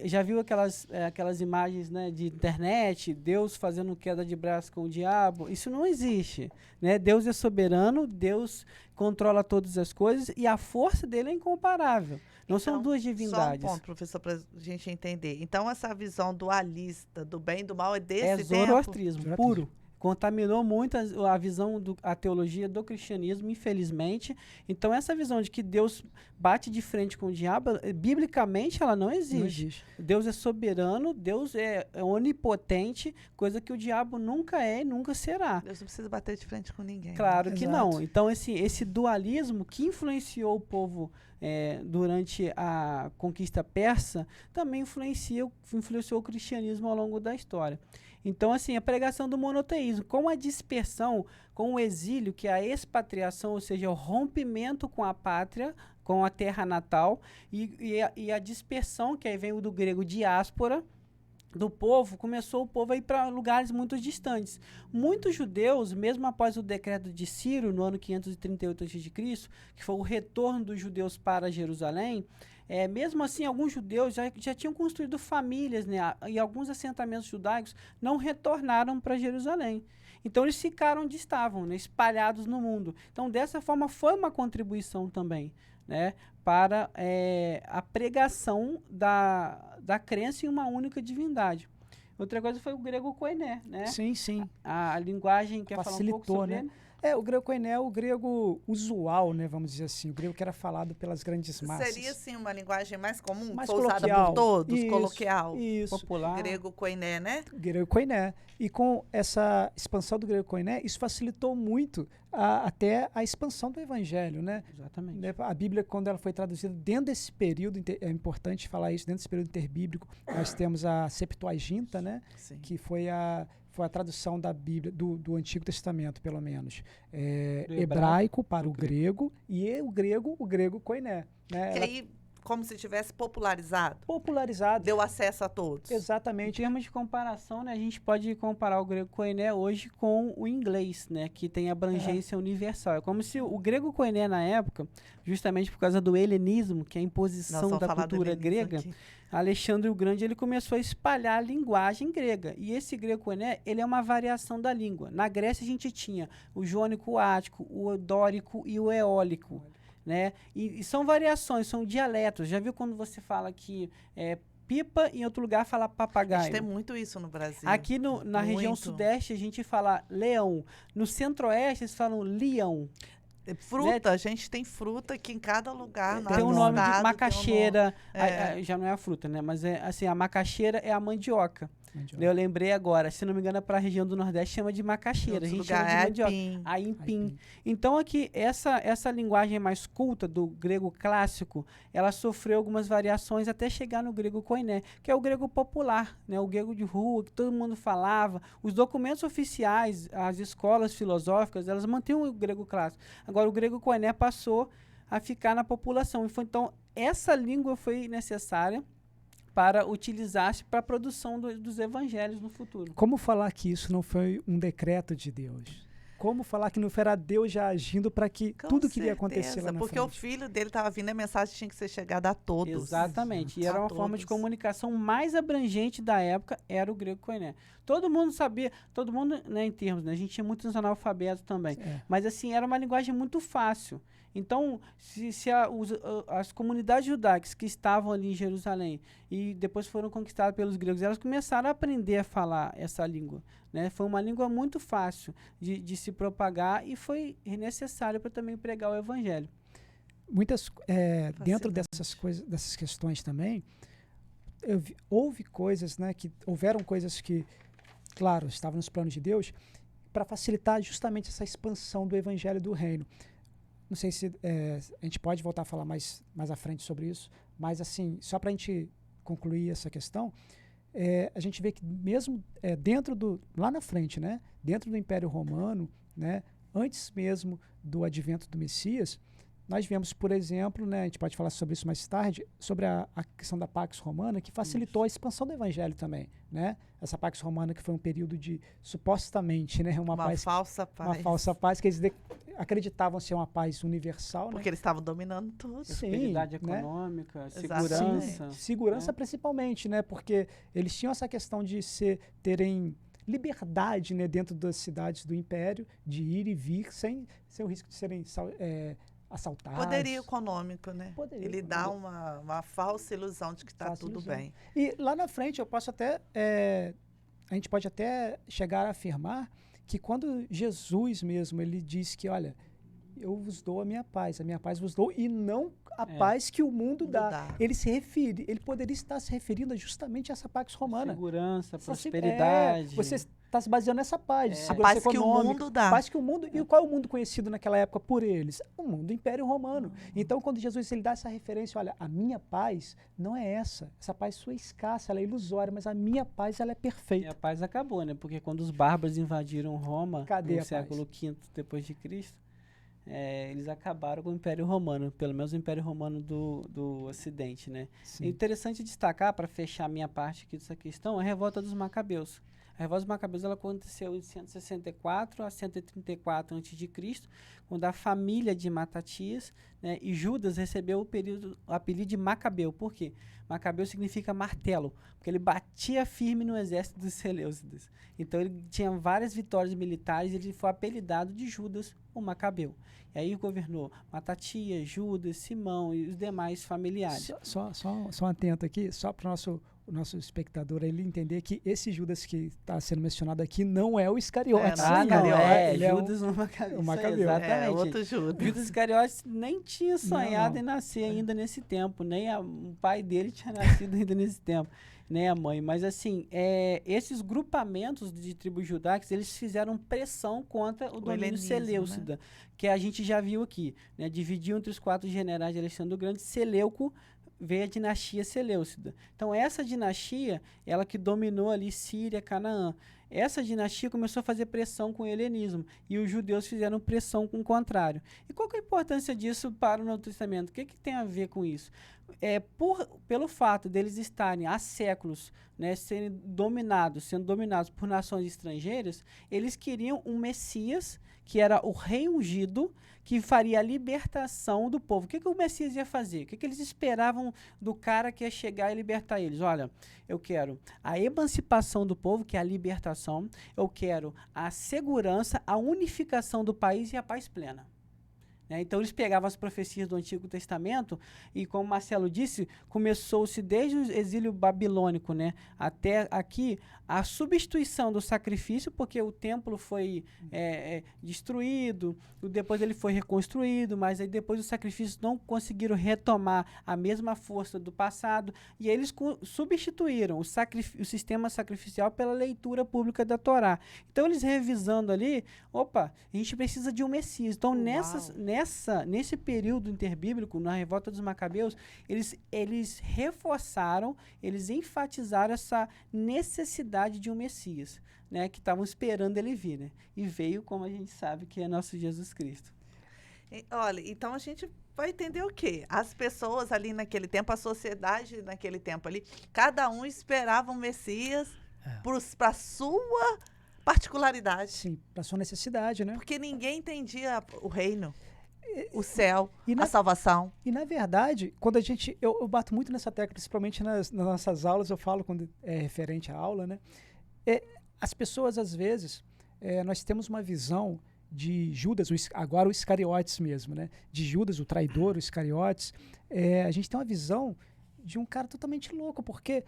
Já viu aquelas imagens, né, de internet, Deus fazendo queda de braço com o diabo? Isso não existe, né? Deus é soberano, Deus controla todas as coisas e a força dele é incomparável. Não são duas divindades. Só um ponto, professor, para a gente entender. Então, essa visão dualista do bem e do mal é desse tempo? É zoroastrismo puro. Contaminou muito a visão, a teologia do cristianismo, infelizmente. Então, essa visão de que Deus bate de frente com o diabo, biblicamente, ela não existe. Não existe. Deus é soberano, Deus é onipotente, coisa que o diabo nunca é e nunca será. Deus não precisa bater de frente com ninguém. Claro que não. Então, esse dualismo que influenciou o povo durante a conquista persa, também influenciou o cristianismo ao longo da história. Então, assim, a pregação do monoteísmo, com a dispersão, com o exílio, que é a expatriação, ou seja, o rompimento com a pátria, com a terra natal, e a dispersão, que aí vem do grego diáspora, do povo, começou o povo a ir para lugares muito distantes. Muitos judeus, mesmo após o decreto de Ciro, no ano 538 a.C., que foi o retorno dos judeus para Jerusalém, mesmo assim, alguns judeus já tinham construído famílias, né, e alguns assentamentos judaicos não retornaram para Jerusalém. Então, eles ficaram onde estavam, né, espalhados no mundo. Então, dessa forma, foi uma contribuição também, né, para a pregação da crença em uma única divindade. Outra coisa foi o grego koiné, né? Sim, sim. A linguagem, quer falar um pouco sobre né? ele? O grego koiné é o grego usual, né, vamos dizer assim, o grego que era falado pelas grandes massas. Seria, sim, uma linguagem mais comum, mais usada por todos, coloquial. Popular. Grego koiné, né? Grego koiné. E com essa expansão do grego koiné, isso facilitou muito até a expansão do evangelho, né? Exatamente. A Bíblia, quando ela foi traduzida dentro desse período, é importante falar isso, dentro desse período interbíblico, nós temos a Septuaginta, né? Sim. Que foi a tradução da Bíblia, do Antigo Testamento, pelo menos. Hebraico para o grego e o grego koiné. Né? Que aí, como se tivesse popularizado. Popularizado. Deu acesso a todos. Exatamente. Em termos de comparação, né, a gente pode comparar o grego koiné hoje com o inglês, né, que tem abrangência universal. É como se o grego koiné, na época, justamente por causa do helenismo, que é a imposição da cultura grega, Alexandre o Grande, ele começou a espalhar a linguagem grega. E esse grego koiné, ele é uma variação da língua. Na Grécia, a gente tinha o jônico, o ático, o dórico e o eólico. Né? E são variações, são dialetos. Já viu quando você fala que pipa, em outro lugar fala papagaio? A gente tem muito isso no Brasil. Aqui na região sudeste a gente fala leão. No centro-oeste eles falam leão. Fruta, né? A gente tem fruta aqui em cada lugar. Tem o nome de macaxeira. Já não é a fruta, né? Mas assim, a macaxeira é a mandioca. Mandioca. Eu lembrei agora, se não me engano, para a região do Nordeste chama de macaxeira. A gente chama de mandioca. aipim. Aipim. Então, aqui, essa linguagem mais culta do grego clássico, ela sofreu algumas variações até chegar no grego koiné, que é o grego popular, né? O grego de rua, que todo mundo falava. Os documentos oficiais, as escolas filosóficas, elas mantêm o grego clássico. Agora, o grego koiné passou a ficar na população. Então, essa língua foi necessária para utilizar-se para a produção dos evangelhos no futuro. Como falar que isso não foi um decreto de Deus? Como falar que não era Deus já agindo para que Com tudo que ia certeza, acontecer lá na porque frente? o filho dele estava vindo, a mensagem tinha que ser chegada a todos. Exatamente. E era A uma forma de todos. comunicação mais abrangente da época, era o grego koiné. Todo mundo sabia, todo mundo, né, em termos, né, a gente tinha muitos analfabetos também. É. Mas, assim, era uma linguagem muito fácil. Então, se as comunidades judaicas que estavam ali em Jerusalém e depois foram conquistadas pelos gregos, elas começaram a aprender a falar essa língua. Né? Foi uma língua muito fácil de se propagar e foi necessário para também pregar o evangelho. Dentro Fascinante. dessas questões também, houveram coisas que, claro, estavam nos planos de Deus para facilitar justamente essa expansão do evangelho do reino. Não sei se a gente pode voltar a falar mais à frente sobre isso, mas assim, só para a gente concluir essa questão, a gente vê que mesmo lá na frente, né, dentro do Império Romano, né, antes mesmo do advento do Messias, nós vemos, por exemplo, né, a gente pode falar sobre isso mais tarde, sobre a questão da Pax Romana, que facilitou a expansão do evangelho também, né? Essa Pax Romana que foi um período de, supostamente, né, uma falsa paz. uma falsa paz, que eles acreditavam ser uma paz universal, Porque né? eles estavam dominando tudo. Sim, Prosperidade né? econômica, Exatamente. segurança. Segurança né? principalmente, né? Porque eles tinham essa questão de terem liberdade, né, dentro das cidades do Império, de ir e vir sem o risco de serem assaltados. Poderio econômico, né? Poderio Ele dá econômico. uma falsa ilusão de que está Falsa tudo ilusão. bem. E lá na frente a gente pode até chegar a afirmar que quando Jesus mesmo, ele diz que, olha, eu vos dou a minha paz vos dou, e não a paz que o mundo dá. Ele poderia estar se referindo justamente a essa Pax Romana. Segurança, Essa prosperidade. você está se baseando nessa paz, de A segurança paz que o econômica, mundo dá. paz que o mundo, e qual é o mundo conhecido naquela época por eles? O mundo do Império Romano. Então, quando Jesus ele dá essa referência, olha, a minha paz não é essa paz sua é escassa, ela é ilusória, mas a minha paz ela é E perfeita. a paz acabou, né? Porque quando os bárbaros invadiram Roma, Cadê a no paz? século V depois de Cristo, eles acabaram com o Império Romano, pelo menos o Império Romano do Ocidente, né? Sim. É interessante destacar, para fechar a minha parte aqui dessa questão, a revolta dos Macabeus. A revolta dos Macabeus ela aconteceu em 164 a 134 a.C., quando a família de Matatias, né, e Judas recebeu o apelido de Macabeu. Por quê? Macabeu significa martelo, porque ele batia firme no exército dos Seleucidas. Então ele tinha várias vitórias militares e ele foi apelidado de Judas, o Macabeu. E aí governou Matatias, Judas, Simão e os demais familiares. Só atento aqui, só para o nosso espectador ele entender que esse Judas que está sendo mencionado aqui não é o Iscariotes. não é o ele é Judas o Macabeu. o Macabeu. Exatamente. Outro Judas. Judas Iscariotes nem tinha sonhado Não. em nascer ainda nesse tempo, nem o pai dele tinha nascido ainda nesse tempo, nem a mãe. Mas assim, esses grupamentos de tribos judaicas, eles fizeram pressão contra o domínio helenismo, seleucida, que a gente já viu aqui, né? Dividiu entre os 4 generais de Alexandre o Grande. Seleuco veio a dinastia Seleucida. Então, essa dinastia, ela que dominou ali Síria, Canaã. Essa dinastia começou a fazer pressão com o helenismo, e os judeus fizeram pressão com o contrário. E qual que é a importância disso para o Novo Testamento? O que tem a ver com isso? Pelo fato deles estarem há séculos, né, sendo dominados por nações estrangeiras, eles queriam um Messias, que era o rei ungido, que faria a libertação do povo. O que o Messias ia fazer? O que eles esperavam do cara que ia chegar e libertar eles? Olha, eu quero a emancipação do povo, que é a libertação. Eu quero a segurança, a unificação do país e a paz plena. né? Então, eles pegavam as profecias do Antigo Testamento e, como o Marcelo disse, começou-se desde o exílio babilônico, né, até aqui, a substituição do sacrifício, porque o templo foi destruído, depois ele foi reconstruído, mas aí depois os sacrifícios não conseguiram retomar a mesma força do passado, e aí eles substituíram o sistema sacrificial pela leitura pública da Torá. Então, eles revisando ali, opa, a gente precisa de um Messias. Então, nesse período interbíblico, na revolta dos Macabeus, eles reforçaram, eles enfatizaram essa necessidade de um Messias, né, que estavam esperando ele vir, né? E veio, como a gente sabe, que é nosso Jesus Cristo. Olha, então a gente vai entender o quê? As pessoas ali naquele tempo, a sociedade naquele tempo ali, cada um esperava um Messias para a sua particularidade. Sim, para sua necessidade, né? Porque ninguém entendia o reino, o céu, E a salvação. E, na verdade, quando a gente... Eu bato muito nessa tecla, principalmente nas nossas aulas, eu falo quando é referente à aula, né? As pessoas, às vezes, nós temos uma visão de Judas, agora o Iscariotes mesmo, né? De Judas, o traidor, o Iscariotes. A gente tem uma visão de um cara totalmente louco, porque,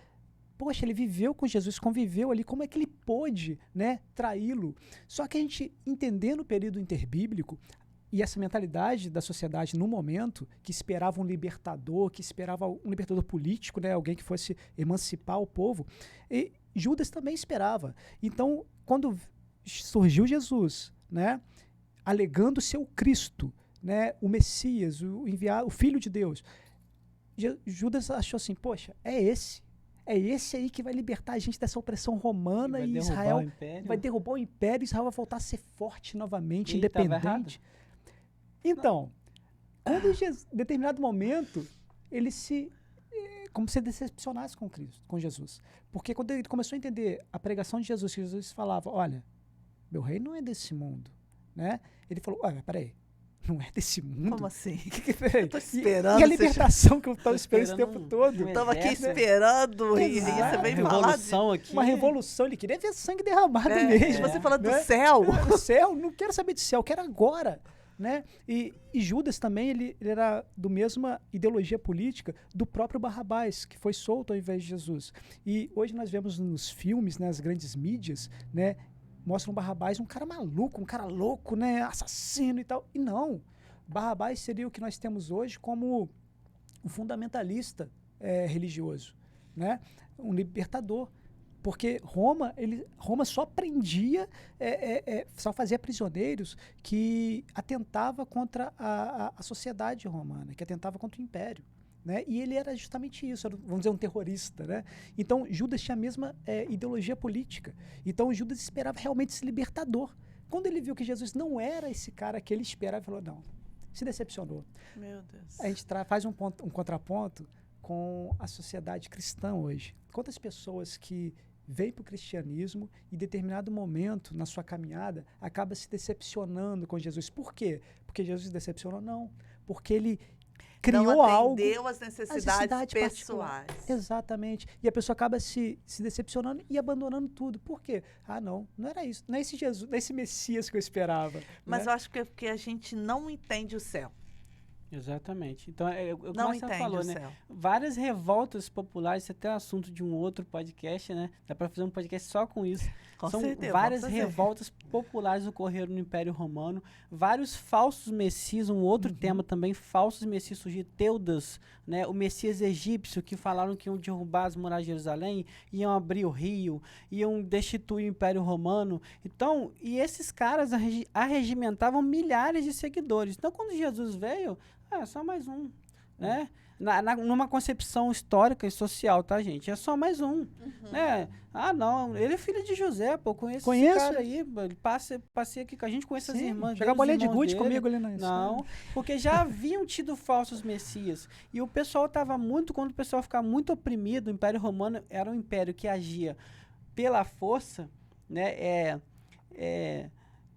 poxa, ele viveu com Jesus, conviveu ali, como é que ele pôde, né, traí-lo? Só que a gente, entendendo o período interbíblico, e essa mentalidade da sociedade no momento, que esperava um libertador, que esperava um libertador político, né, alguém que fosse emancipar o povo, e Judas também esperava. Então, quando surgiu Jesus, né, alegando ser o Cristo, né, o Messias, o enviado, o Filho de Deus, Judas achou assim, poxa, é esse aí que vai libertar a gente dessa opressão romana, e Israel vai derrubar o império, Israel vai voltar a ser forte novamente, independente. Então, quando em determinado momento, ele como se decepcionasse com Jesus. Porque quando ele começou a entender a pregação de Jesus, que Jesus falava, olha, meu reino não é desse mundo, né? Ele falou, olha, peraí, não é desse mundo? Como assim? Eu tô esperando. E a libertação que eu estava esperando esse tempo todo? Estava aqui esperando e você veio falar de uma revolução. Ele queria ver sangue derramado mesmo. Você falando do céu. Do céu, não quero saber de céu, quero agora. Né? E Judas também, ele era do mesma ideologia política do próprio Barrabás, que foi solto ao invés de Jesus. E hoje nós vemos nos filmes, né, as grandes mídias, né, mostram Barrabás um cara maluco, um cara louco, né, assassino e tal. E não, Barrabás seria o que nós temos hoje como um fundamentalista religioso, né, um libertador. Porque Roma só prendia, só fazia prisioneiros que atentava contra a sociedade romana, que atentava contra o império. Né? E ele era justamente isso, vamos dizer, um terrorista. Né? Então, Judas tinha a mesma ideologia política. Então, Judas esperava realmente esse libertador. Quando ele viu que Jesus não era esse cara que ele esperava, ele falou, não, se decepcionou. Meu Deus. A gente faz um contraponto com a sociedade cristã hoje. Quantas pessoas que vem para o cristianismo e em determinado momento na sua caminhada acaba se decepcionando com Jesus. Por quê? Porque Jesus se decepcionou? Não. Porque ele criou algo... Não atendeu às necessidades pessoais. Exatamente. E a pessoa acaba se decepcionando e abandonando tudo. Por quê? Ah, não era isso. Não é esse Jesus, não é esse Messias que eu esperava. Mas eu acho que é porque a gente não entende o céu. Exatamente. Então, o que não você falou, né? Céu. Várias revoltas populares, isso é até assunto de um outro podcast, né? Dá para fazer um podcast só com isso. Com certeza, várias revoltas populares ocorreram no Império Romano, vários falsos messias, um outro tema também, falsos messias surgiram, Teudas, né? O Messias egípcio, que falaram que iam derrubar as muralhas de Jerusalém, iam abrir o rio, iam destituir o Império Romano. Então, e esses caras arregimentavam milhares de seguidores. Então, quando Jesus veio, só mais um, né? Numa concepção histórica e social, tá, gente? É só mais um, né? Ah, não, ele é filho de José, pô, conheço esse cara aí, ele passei aqui com a gente, conhece as irmãs. Jogar bolinha de gude comigo ali na Não, porque já haviam tido falsos messias, e o pessoal estava quando o pessoal ficava muito oprimido, o Império Romano era um império que agia pela força, né?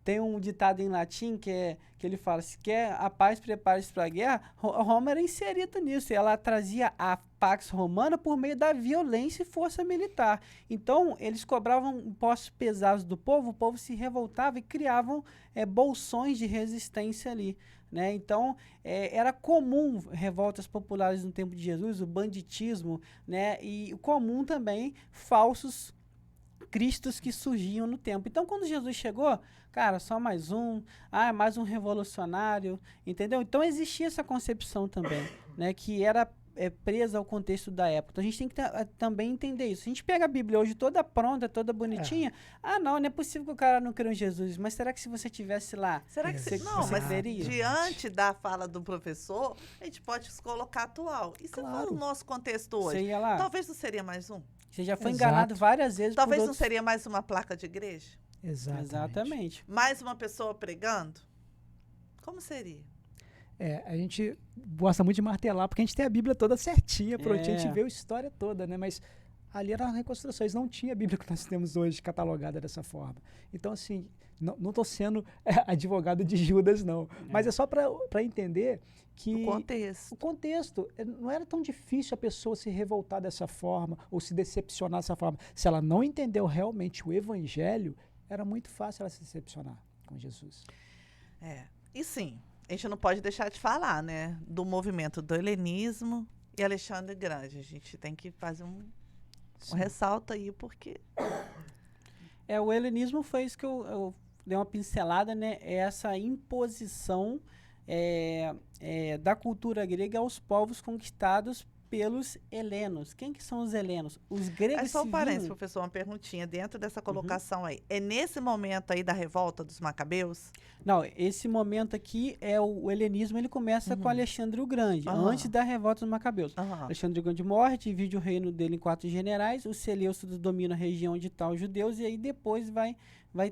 Tem um ditado em latim que ele fala, se quer a paz, prepare-se para a guerra. Roma era inserida nisso, e ela trazia a Pax Romana por meio da violência e força militar. Então, eles cobravam impostos pesados do povo, o povo se revoltava e criavam bolsões de resistência ali. Né? Então, era comum revoltas populares no tempo de Jesus, o banditismo, né? E comum também falsos cristos que surgiam no tempo. Então, quando Jesus chegou, cara, só mais um, mais um revolucionário, entendeu? Então, existia essa concepção também, né? Que era presa ao contexto da época. Então, a gente tem que também entender isso. A gente pega a Bíblia hoje toda pronta, toda bonitinha. Não é possível que o cara não crê em Jesus. Mas será que se você tivesse lá, Será que você não, mas creria? diante da fala do professor, a gente pode se colocar atual. E se for o nosso contexto hoje? Você ia lá? Talvez não seria mais um. Você já foi Exato. enganado várias vezes. Talvez por não seria mais uma placa de igreja? Exatamente. Mais uma pessoa pregando? Como seria? A gente gosta muito de martelar, porque a gente tem a Bíblia toda certinha, prontinha, a gente vê a história toda, né? Mas ali eram reconstruções, não tinha a Bíblia que nós temos hoje catalogada dessa forma. Então, assim, não estou sendo advogado de Judas, não. Mas é só para entender que o contexto não era tão difícil a pessoa se revoltar dessa forma ou se decepcionar dessa forma. Se ela não entendeu realmente o evangelho, era muito fácil ela se decepcionar com Jesus. E sim, a gente não pode deixar de falar, né, do movimento do helenismo e Alexandre Grande. A gente tem que fazer um ressalto aí, porque... O helenismo foi isso que eu dei uma pincelada, né? Essa imposição da cultura grega aos povos conquistados pelos helenos. Quem que são os helenos? Os gregos. Só um parênteses, professor, uma perguntinha dentro dessa colocação aí. É nesse momento aí da revolta dos macabeus? Não, esse momento aqui o helenismo, ele começa com Alexandre o Grande, antes da revolta dos macabeus. Alexandre o Grande morre, divide o reino dele em 4 generais, os Seleucidos dominam a região onde estão os judeus, e aí depois vai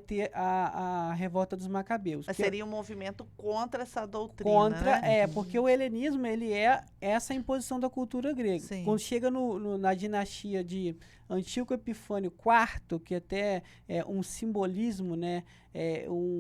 ter a revolta dos macabeus. Mas seria um movimento contra essa doutrina, né? Porque o helenismo, ele é essa imposição da cultura grega. Sim. Quando chega na dinastia de Antíoco Epifânio IV, que até é um simbolismo, né?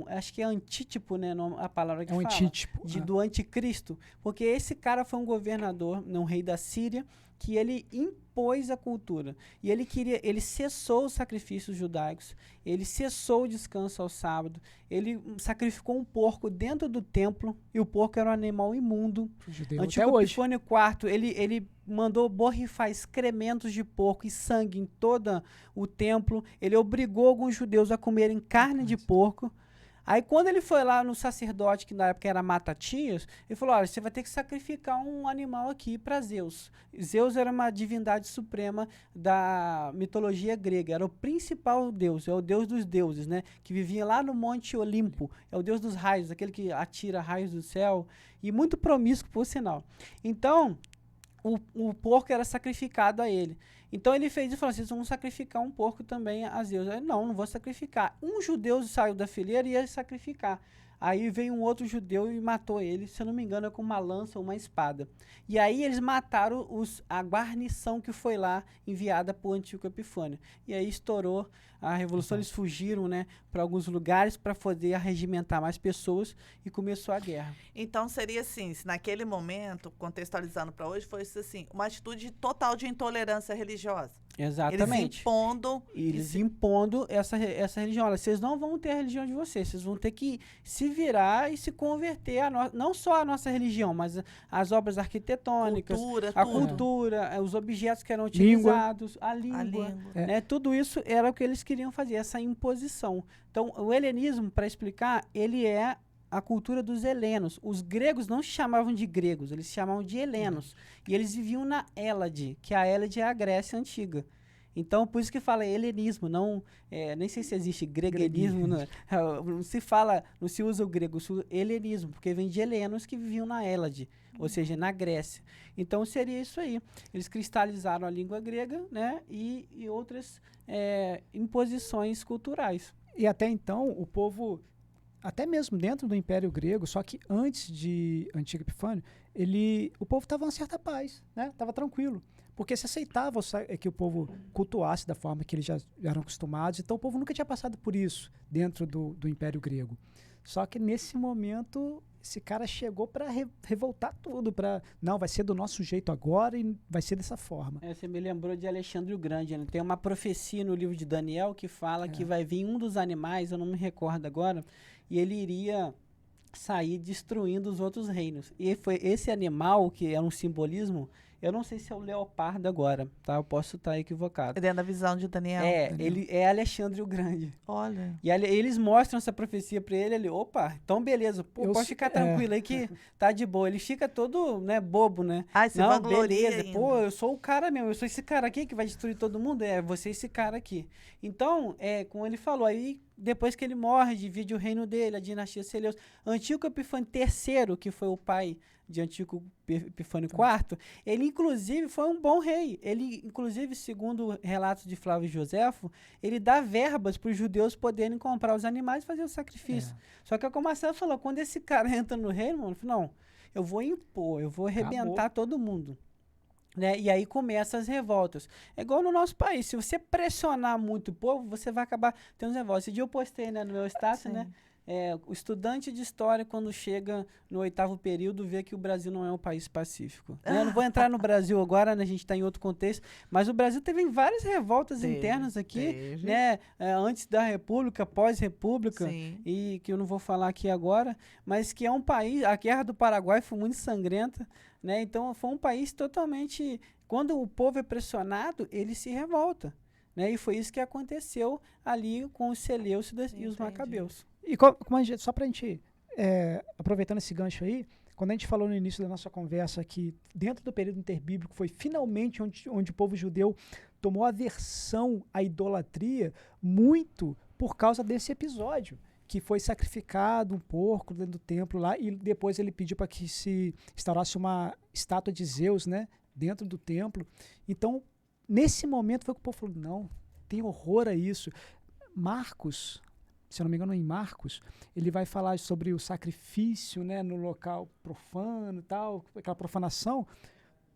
Acho que é antítipo, né? A palavra que fala. Antítipo. Do anticristo. Porque esse cara foi um governador, um rei da Síria, que ele impôs a cultura. E ele cessou os sacrifícios judaicos, ele cessou o descanso ao sábado, ele sacrificou um porco dentro do templo, e o porco era um animal imundo. Antíoco Epifânio IV, ele mandou borrifar excrementos de porco e sangue em todo o templo, ele obrigou alguns judeus a comerem carne de porco. Aí, quando ele foi lá no sacerdote, que na época era Matatias, ele falou, olha, você vai ter que sacrificar um animal aqui para Zeus. Zeus era uma divindade suprema da mitologia grega, era o principal deus, é o deus dos deuses, né? Que vivia lá no Monte Olimpo, é o deus dos raios, aquele que atira raios do céu, e muito promíscuo, por sinal. Então, o porco era sacrificado a ele. Então ele fez e falou: vocês vão sacrificar um porco também a Zeus. Eu, não vou sacrificar. Um judeu saiu da fileira e ia sacrificar. Aí veio um outro judeu e matou ele, se eu não me engano, com uma lança ou uma espada. E aí eles mataram a guarnição que foi lá enviada por Antíoco Epifânio. E aí estourou a revolução, eles fugiram, né, para alguns lugares para poder arregimentar mais pessoas e começou a guerra. Então seria assim, se naquele momento, contextualizando para hoje, foi assim, uma atitude total de intolerância religiosa. Exatamente. Eles impondo essa religião. Olha, vocês não vão ter a religião de vocês vão ter que se virar e se converter não só a nossa religião, mas as obras arquitetônicas, cultura, os objetos que eram utilizados, a língua. Né? Tudo isso era o que eles queriam fazer, essa imposição. Então, o helenismo, para explicar, ele é a cultura dos helenos. Os gregos não se chamavam de gregos, eles se chamavam de helenos. E eles viviam na Hélade, que a Hélade é a Grécia antiga. Então, por isso que fala helenismo, não, nem sei se existe greguenismo, não se usa o grego, se usa helenismo, porque vem de helenos que viviam na Hélade, ou seja, na Grécia. Então, seria isso aí. Eles cristalizaram a língua grega, né, e outras imposições culturais. E até então, o povo até mesmo dentro do Império Grego, só que antes de Antíoco Epifânio, o povo estava em certa paz, né? Estava tranquilo. Porque se aceitava que o povo cultuasse da forma que eles já eram acostumados, então o povo nunca tinha passado por isso dentro do Império Grego. Só que nesse momento, esse cara chegou para revoltar tudo, não, vai ser do nosso jeito agora e vai ser dessa forma. Você me lembrou de Alexandre o Grande, né? Tem uma profecia no livro de Daniel que fala que vai vir um dos animais, eu não me recordo agora, e ele iria sair destruindo os outros reinos. E foi esse animal, que é um simbolismo, eu não sei se é o leopardo agora, tá? Eu posso estar equivocado. É dentro da visão de Daniel. Ele é Alexandre o Grande. Olha. E eles mostram essa profecia pra ele, opa, então beleza, pode ficar tranquilo aí que tá de boa. Ele fica todo, né, bobo, né? Não, beleza, ainda. eu sou o cara mesmo, eu sou esse cara aqui que vai destruir todo mundo, você esse cara aqui. Então, como ele falou, aí depois que ele morre, divide o reino dele, a dinastia Seleucida. Antíoco Epifânio III, que foi o pai de Antíoco Epifânio IV, ele inclusive foi um bom rei. Ele, inclusive, segundo relatos de Flávio Joséfo, ele dá verbas para os judeus poderem comprar os animais e fazer o sacrifício. Só que, como a Marcelo falou, quando esse cara entra no reino, mano, não, eu vou impor, eu vou arrebentar todo mundo. Né? E aí começam as revoltas. É igual no nosso país, se você pressionar muito o povo, você vai acabar tendo revoltas. Esse dia eu postei, né, no meu status, né? O estudante de história, quando chega no 8º período, vê que o Brasil não é um país pacífico. Eu não vou entrar no Brasil agora, né? A gente está em outro contexto, mas o Brasil teve várias revoltas internas aqui, né? Antes da República, pós-República, e que eu não vou falar aqui agora, mas que é um país, a Guerra do Paraguai foi muito sangrenta, né? Então foi um país totalmente, quando o povo é pressionado, ele se revolta, né? E foi isso que aconteceu ali com os Seleucidas e os Macabeus. E só para a gente, aproveitando esse gancho aí, quando a gente falou no início da nossa conversa que dentro do período interbíblico foi finalmente onde o povo judeu tomou aversão à idolatria, muito por causa desse episódio, que foi sacrificado um porco dentro do templo lá, e depois ele pediu para que se instaurasse uma estátua de Zeus, né, dentro do templo. Então, nesse momento foi que o povo falou, não, tem horror a isso. Marcos, se eu não me engano, em Marcos, ele vai falar sobre o sacrifício, né, no local profano e tal, aquela profanação.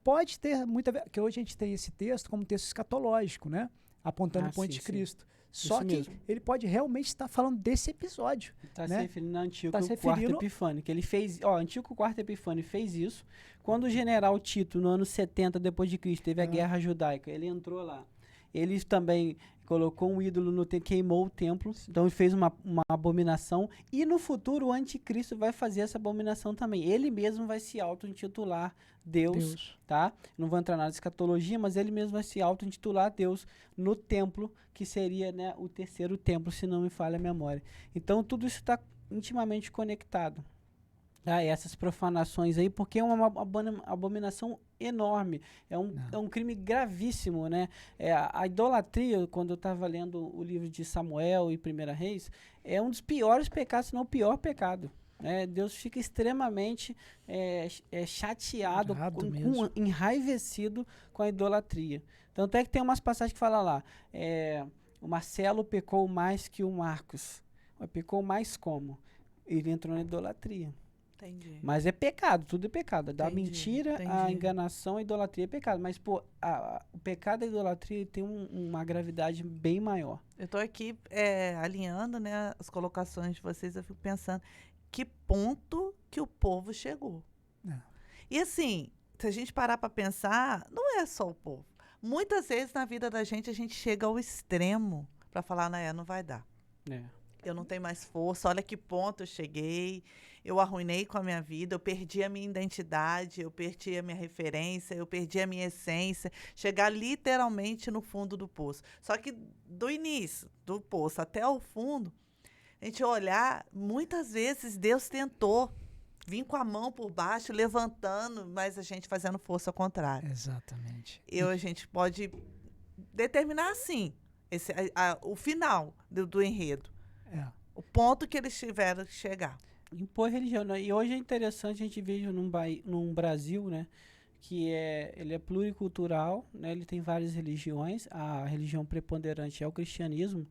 Pode ter muita... que hoje a gente tem esse texto como texto escatológico, né, apontando para o anticristo. Só que ele pode realmente estar falando desse episódio. Está né? se referindo a Antíoco IV Epifânio, que ele fez... Antíoco IV Epifânio fez isso. Quando o general Tito, no ano 70 depois de Cristo, teve a guerra judaica, ele entrou lá. Ele também colocou um ídolo no templo, queimou o templo, então ele fez uma abominação, e no futuro o anticristo vai fazer essa abominação também. Ele mesmo vai se auto-intitular Deus, tá? Não vou entrar na escatologia, mas ele mesmo vai se auto-intitular Deus no templo, que seria, né, o 3º templo, se não me falha a memória. Então tudo isso está intimamente conectado. Essas profanações aí, porque é uma abominação enorme, é um crime gravíssimo, né? A idolatria, quando eu estava lendo o livro de Samuel e 1 Reis, é um dos piores pecados, se não o pior pecado. Deus fica extremamente chateado, enraivecido com a idolatria. Tanto é que tem umas passagens que falam lá, o Marcelo pecou mais que o Marcos. Pecou mais como? Ele entrou na idolatria. Entendi. Mas é pecado, tudo é pecado. Da mentira, a enganação, a idolatria é pecado. Mas, o pecado e a idolatria tem uma gravidade bem maior. Eu estou aqui alinhando, né, as colocações de vocês, eu fico pensando que ponto que o povo chegou. E assim, se a gente parar para pensar, não é só o povo. Muitas vezes na vida da gente a gente chega ao extremo para falar, não vai dar. Eu não tenho mais força, olha que ponto eu cheguei, eu arruinei com a minha vida, eu perdi a minha identidade, eu perdi a minha referência, eu perdi a minha essência, chegar literalmente no fundo do poço. Só que do início do poço até o fundo, a gente olhar, muitas vezes Deus tentou vir com a mão por baixo, levantando, mas a gente fazendo força ao contrário. Exatamente. A gente pode determinar assim, o final do enredo. O ponto que eles tiveram que chegar. Impor religião, né? E hoje é interessante a gente ver num Brasil, né, que ele é pluricultural, né, ele tem várias religiões, a religião preponderante é o cristianismo,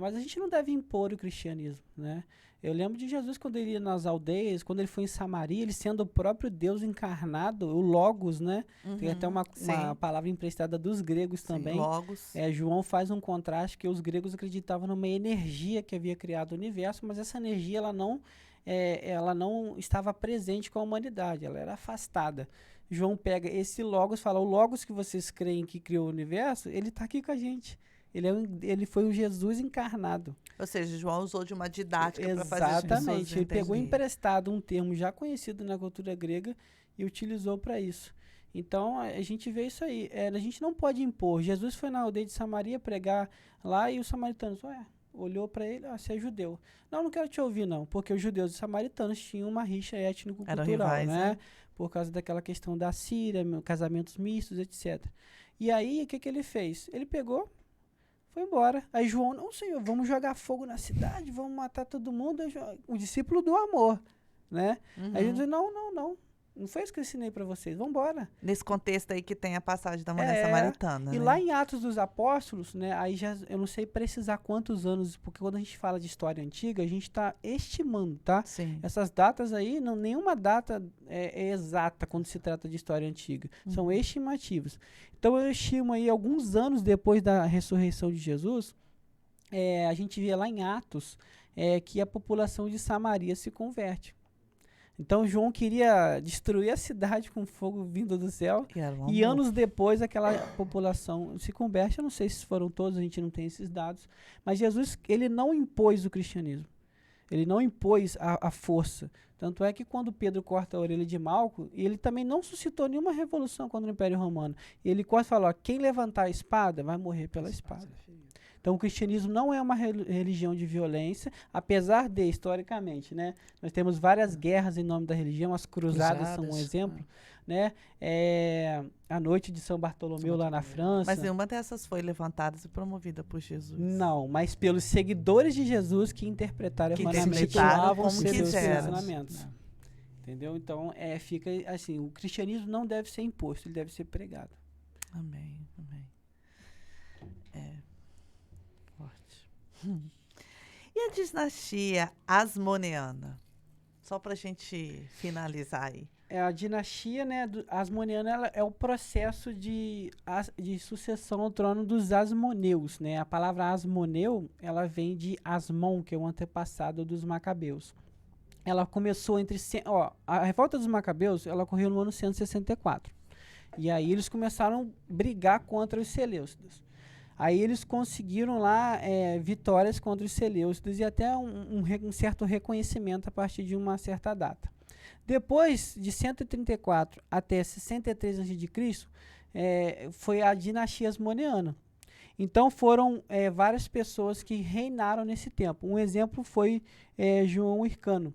Mas a gente não deve impor o cristianismo, né? Eu lembro de Jesus quando ele ia nas aldeias, quando ele foi em Samaria, ele sendo o próprio Deus encarnado, o Logos, né? Tem até uma palavra emprestada dos gregos também. Logos. João faz um contraste que os gregos acreditavam numa energia que havia criado o universo, mas essa energia ela não estava presente com a humanidade, ela era afastada. João pega esse Logos e fala, o Logos que vocês creem que criou o universo, ele está aqui com a gente. Ele foi o Jesus encarnado. Ou seja, João usou de uma didática para fazer as pessoas Exatamente. Ele pegou entenderem. emprestado um termo já conhecido na cultura grega e utilizou para isso. Então, a gente vê isso aí. A gente não pode impor. Jesus foi na aldeia de Samaria pregar lá e os samaritanos, olhou para ele, você é judeu. Não quero te ouvir não, porque os judeus e os samaritanos tinham uma rixa étnico-cultural, rivais, né? Por causa daquela questão da Síria, casamentos mistos, etc. E aí, o que ele fez? Ele pegou, foi embora. Aí João, não, Senhor, vamos jogar fogo na cidade, vamos matar todo mundo. O discípulo do amor, né? Aí Jesus disse, não foi isso que eu ensinei para vocês, vamos embora. Nesse contexto aí que tem a passagem da mulher samaritana, E né? lá em Atos dos Apóstolos, né, aí eu não sei precisar quantos anos, porque quando a gente fala de história antiga, a gente está estimando, tá? Sim. Essas datas aí, nenhuma data é exata quando se trata de história antiga. São estimativas. Então eu estimo aí alguns anos depois da ressurreição de Jesus, a gente vê lá em Atos que a população de Samaria se converte. Então João queria destruir a cidade com fogo vindo do céu. E anos depois aquela população se converte. Eu não sei se foram todos, a gente não tem esses dados. Mas Jesus, ele não impôs o cristianismo. Ele não impôs a força. Tanto é que quando Pedro corta a orelha de Malco, ele também não suscitou nenhuma revolução contra o Império Romano. Ele corta e fala, quem levantar a espada vai morrer pela espada. Então, o cristianismo não é uma religião de violência, apesar de, historicamente, né, nós temos várias guerras em nome da religião, as cruzadas são um exemplo, né, a noite de São Bartolomeu lá na França. Mas nenhuma dessas foi levantada e promovida por Jesus. Não, mas pelos seguidores de Jesus que interpretaram Que erroneamente, interpretaram como seus quiseram. ensinamentos. Entendeu? Então, fica assim, o cristianismo não deve ser imposto, ele deve ser pregado. Amém. Forte. E a dinastia Asmoneana? Só para a gente finalizar aí. A dinastia, né, asmoniana, ela é o processo de sucessão ao trono dos asmoneus, né? A palavra asmoneu, ela vem de Asmon, que é o antepassado dos macabeus. Ela começou a revolta dos macabeus, ela ocorreu no ano 164. E aí eles começaram a brigar contra os seleucidas. Aí eles conseguiram lá vitórias contra os seleucidas e até um certo reconhecimento a partir de uma certa data. Depois de 134 até 63 a.C., foi a dinastia asmoneana. Então foram várias pessoas que reinaram nesse tempo. Um exemplo foi João Hircano.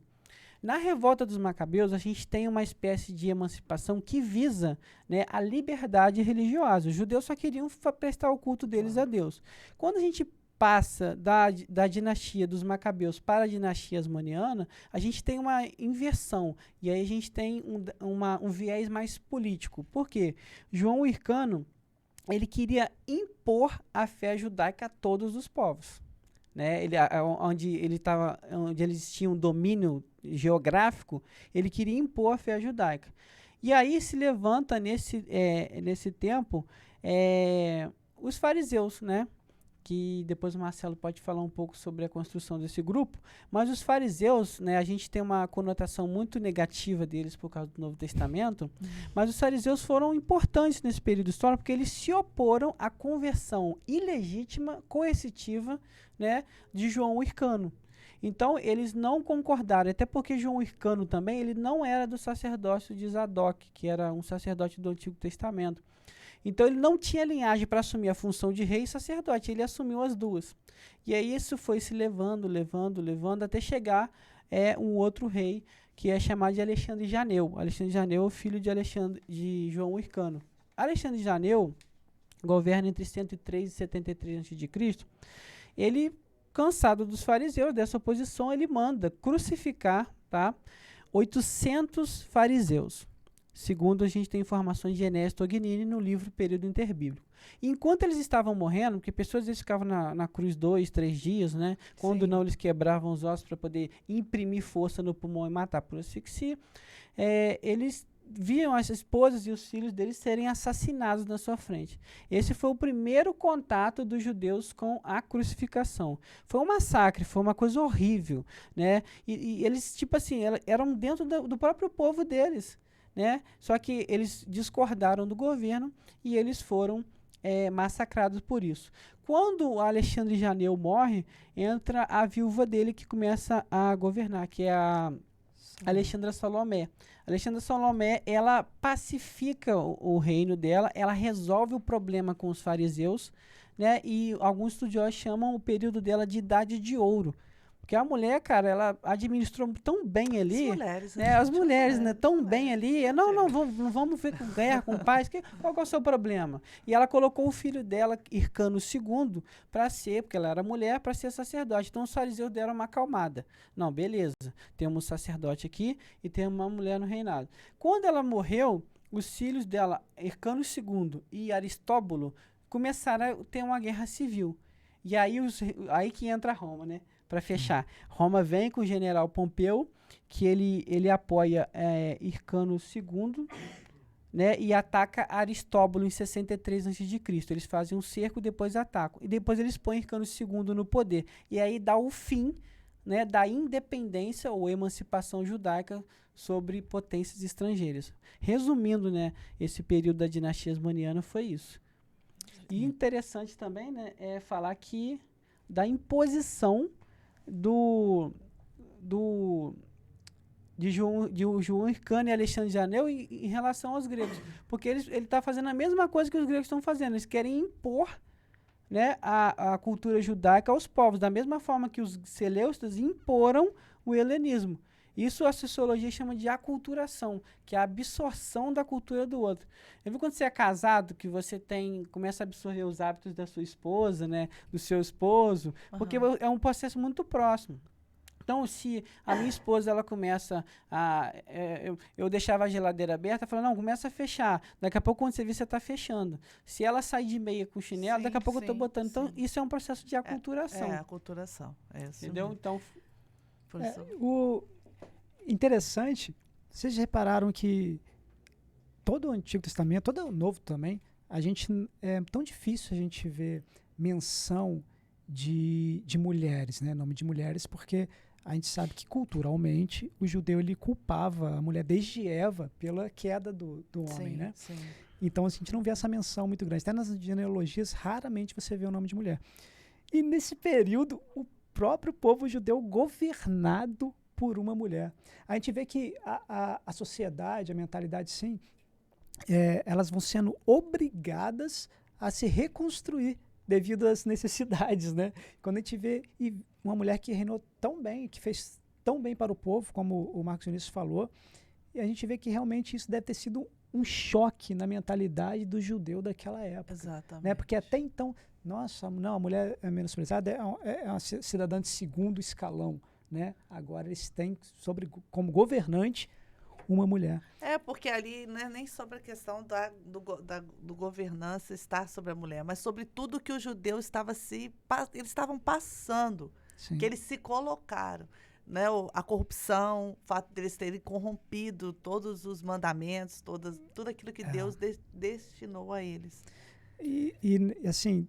Na revolta dos macabeus, a gente tem uma espécie de emancipação que visa, né, a liberdade religiosa. Os judeus só queriam prestar o culto deles a Deus. Quando a gente passa da dinastia dos macabeus para a dinastia asmoniana, a gente tem uma inversão. E aí a gente tem um viés mais político. Por quê? João Hircano, ele queria impor a fé judaica a todos os povos. Né? Onde eles tinham domínio geográfico, ele queria impor a fé judaica. E aí se levanta nesse tempo os fariseus, né? Que depois o Marcelo pode falar um pouco sobre a construção desse grupo, mas os fariseus, né, a gente tem uma conotação muito negativa deles por causa do Novo Testamento, mas os fariseus foram importantes nesse período histórico porque eles se oporam à conversão ilegítima, coercitiva, né, de João Hircano. Então, eles não concordaram, até porque João Hircano também, ele não era do sacerdócio de Zadok, que era um sacerdote do Antigo Testamento. Então, ele não tinha linhagem para assumir a função de rei e sacerdote, ele assumiu as duas. E aí, isso foi se levando, até chegar um outro rei, que é chamado de Alexandre de Janeu. Alexandre de Janeu é o filho de João Hircano. Alexandre de Janeu governa entre 103 e 73 a.C. Ele, cansado dos fariseus, dessa oposição, ele manda crucificar, tá, 800 fariseus. segundo a gente tem informações de Enéas Tognini no livro Período Interbíblico. Enquanto eles estavam morrendo, porque pessoas às vezes ficavam na cruz 2, 3 dias, né? Quando Sim. não, eles quebravam os ossos para poder imprimir força no pulmão e matar por asfixia. Eles viam as esposas e os filhos deles serem assassinados na sua frente. Esse foi o primeiro contato dos judeus com a crucificação. Foi um massacre, foi uma coisa horrível, né? E eles, tipo assim, eram dentro do próprio povo deles, né? Só que eles discordaram do governo e eles foram massacrados por isso. Quando Alexandre Janeu morre, entra a viúva dele que começa a governar, que é a Alexandra Salomé. Alexandra Salomé, ela pacifica o reino dela, ela resolve o problema com os fariseus, né? E alguns estudiosos chamam o período dela de Idade de Ouro. Porque a mulher, cara, ela administrou tão bem ali. As mulheres, né? As mulheres, né? Tão mulheres. bem ali. Não vamos ganhar com paz. Qual que é o seu problema? E ela colocou o filho dela, Hircano II, para ser, porque ela era mulher, para ser sacerdote. Então os fariseus deram uma acalmada. Não, beleza. Temos um sacerdote aqui e temos uma mulher no reinado. Quando ela morreu, os filhos dela, Hircano II e Aristóbulo, começaram a ter uma guerra civil. E aí que entra Roma, né? Para fechar, Roma vem com o general Pompeu, que ele apoia Hircano II, né, e ataca Aristóbulo em 63 a.C. Eles fazem um cerco, depois atacam. E depois eles põem Hircano II no poder. E aí dá o fim, né, da independência ou emancipação judaica sobre potências estrangeiras. Resumindo, né, esse período da dinastia Asmaniana foi isso. E interessante também, né, é falar que da imposição de João Hircano e Alexandre Janeu em relação aos gregos. Porque ele está fazendo a mesma coisa que os gregos estão fazendo. Eles querem impor, né, a cultura judaica aos povos, da mesma forma que os seleustas imporam o helenismo. Isso a sociologia chama de aculturação, que é a absorção da cultura do outro. Eu vi quando você é casado, que você começa a absorver os hábitos da sua esposa, né, do seu esposo, porque é um processo muito próximo. Então, se a minha esposa, ela começa eu deixava a geladeira aberta, falando, não, começa a fechar. Daqui a pouco, quando você vê, você está fechando. Se ela sair de meia com chinelo, daqui a pouco eu estou botando. Então, isso é um processo de aculturação. Aculturação. Entendeu? Então, interessante, vocês repararam que todo o Antigo Testamento, todo o Novo também, é tão difícil a gente ver menção de mulheres, né? Nome de mulheres, porque a gente sabe que culturalmente o judeu ele culpava a mulher desde Eva pela queda do homem, né? Sim. Então a gente não vê essa menção muito grande. Até nas genealogias, raramente você vê o nome de mulher. E nesse período, o próprio povo judeu governado por uma mulher. A gente vê que a sociedade, a mentalidade, sim, elas vão sendo obrigadas a se reconstruir devido às necessidades, né? Quando a gente vê uma mulher que reinou tão bem, que fez tão bem para o povo, como o Marcos Vinícius falou, e a gente vê que realmente isso deve ter sido um choque na mentalidade do judeu daquela época. Exatamente. Né? Porque até então, nossa, não, a mulher é menosprezada, é uma cidadã de segundo escalão. Né? Agora eles têm como governante uma mulher. Porque ali não é nem sobre a questão do governança estar sobre a mulher, mas sobre tudo que os judeus eles estavam passando, Sim. que eles se colocaram. Né? A corrupção, o fato deles terem corrompido todos os mandamentos, tudo aquilo que Deus destinou a eles. E assim,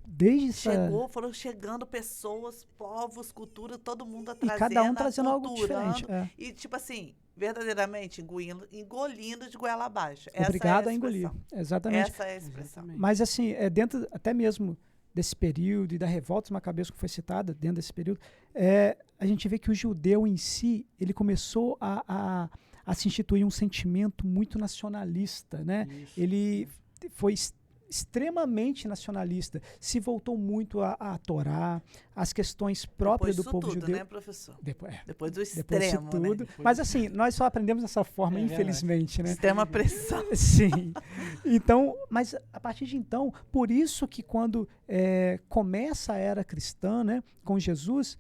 desde foram chegando pessoas, povos, cultura, todo mundo trazendo, e cada um trazendo algo diferente. E tipo assim, verdadeiramente engolindo de goela abaixo. Obrigado a engolir. Exatamente. Essa é a expressão. Mas assim, dentro até mesmo desse período e da revolta macabeus que foi citada dentro desse período, a gente vê que o judeu em si, ele começou a se instituir um sentimento muito nacionalista, né? Isso. Ele foi extremamente nacionalista, se voltou muito à Torá, às questões próprias do povo judeu. Né, professor? Depois do extremo, tudo. Né? Mas assim, nós só aprendemos dessa forma, infelizmente, né? Extrema pressão. Sim. Então, mas a partir de então, por isso que quando começa a era cristã, né, com Jesus,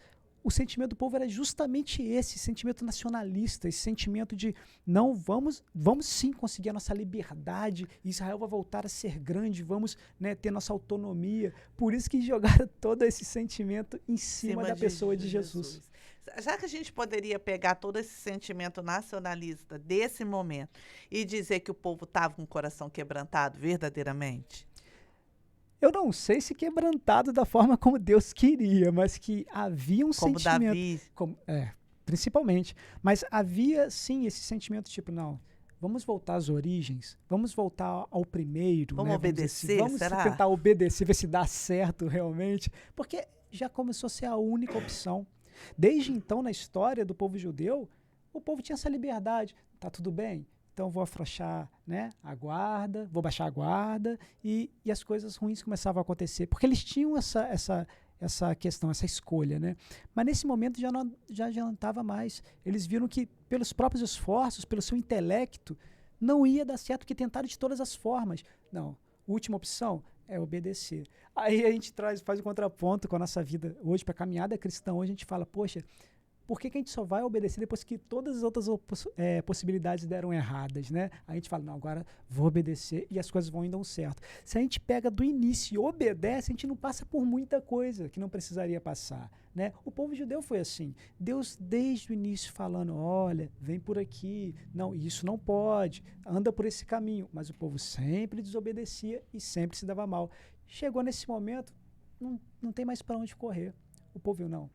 o sentimento do povo era justamente esse sentimento nacionalista, esse sentimento de não, vamos sim conseguir a nossa liberdade, Israel vai voltar a ser grande, vamos, né, ter nossa autonomia. Por isso que jogaram todo esse sentimento em cima da pessoa de Jesus. Já que a gente poderia pegar todo esse sentimento nacionalista desse momento e dizer que o povo estava com o coração quebrantado verdadeiramente? Eu não sei se quebrantado da forma como Deus queria, mas que havia um Como sentimento. Davi. Principalmente. Mas havia sim esse sentimento tipo, não, vamos voltar às origens, vamos voltar ao primeiro. Vamos né, obedecer, vamos será? tentar obedecer, ver se dá certo realmente. Porque já começou a ser a única opção. Desde então, na história do povo judeu, o povo tinha essa liberdade. Tá tudo bem? Então vou afrouxar, né, a guarda, vou baixar a guarda e as coisas ruins começavam a acontecer. Porque eles tinham essa questão, essa escolha, né? Mas nesse momento já não estava mais. Eles viram que pelos próprios esforços, pelo seu intelecto, não ia dar certo, porque tentaram de todas as formas. Não, última opção é obedecer. Aí a gente faz o contraponto com a nossa vida hoje, para a caminhada cristã. Hoje a gente fala, poxa, por que a gente só vai obedecer depois que todas as outras possibilidades deram erradas, né? A gente fala, não, agora vou obedecer e as coisas vão indo certo. Se a gente pega do início e obedece, a gente não passa por muita coisa que não precisaria passar, né? O povo judeu foi assim. Deus, desde o início, falando, olha, vem por aqui. Não, isso não pode. Anda por esse caminho. Mas o povo sempre desobedecia e sempre se dava mal. Chegou nesse momento, não tem mais para onde correr. O povo viu, não.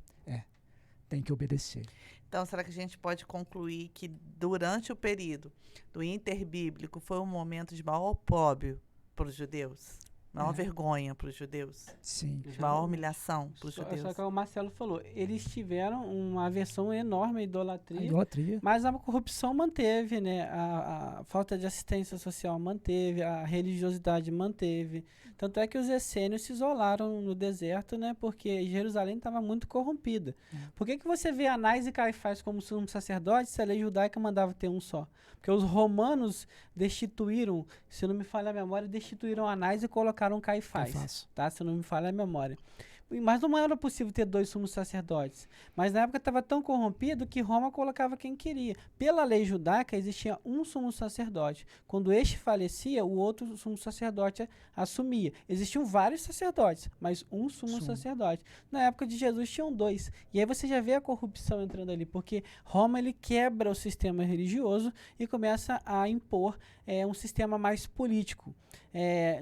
Tem que obedecer. Então, será que a gente pode concluir que durante o período do interbíblico foi um momento de maior opróbrio para os judeus? Maior vergonha para os judeus? Sim. De maior humilhação para os judeus? Só que o Marcelo falou, eles tiveram uma aversão enorme à idolatria. A idolatria. Mas a corrupção manteve, né? A falta de assistência social manteve, a religiosidade manteve. Tanto é que os essênios se isolaram no deserto, né? Porque Jerusalém estava muito corrompida. Por que você vê Anás e Caifás como sumo sacerdote se a lei judaica mandava ter um só? Porque os romanos destituíram, se não me falha a memória, destituíram Anás e colocaram Caifás. Tá? Se não me falha a memória. Mas não era possível ter 2 sumos sacerdotes. Mas na época estava tão corrompido que Roma colocava quem queria. Pela lei judaica existia um sumo sacerdote. Quando este falecia, o outro sumo sacerdote assumia. Existiam vários sacerdotes, mas um sumo sacerdote. Na época de Jesus tinham 2. E aí você já vê a corrupção entrando ali, porque Roma ele quebra o sistema religioso e começa a impor um sistema mais político.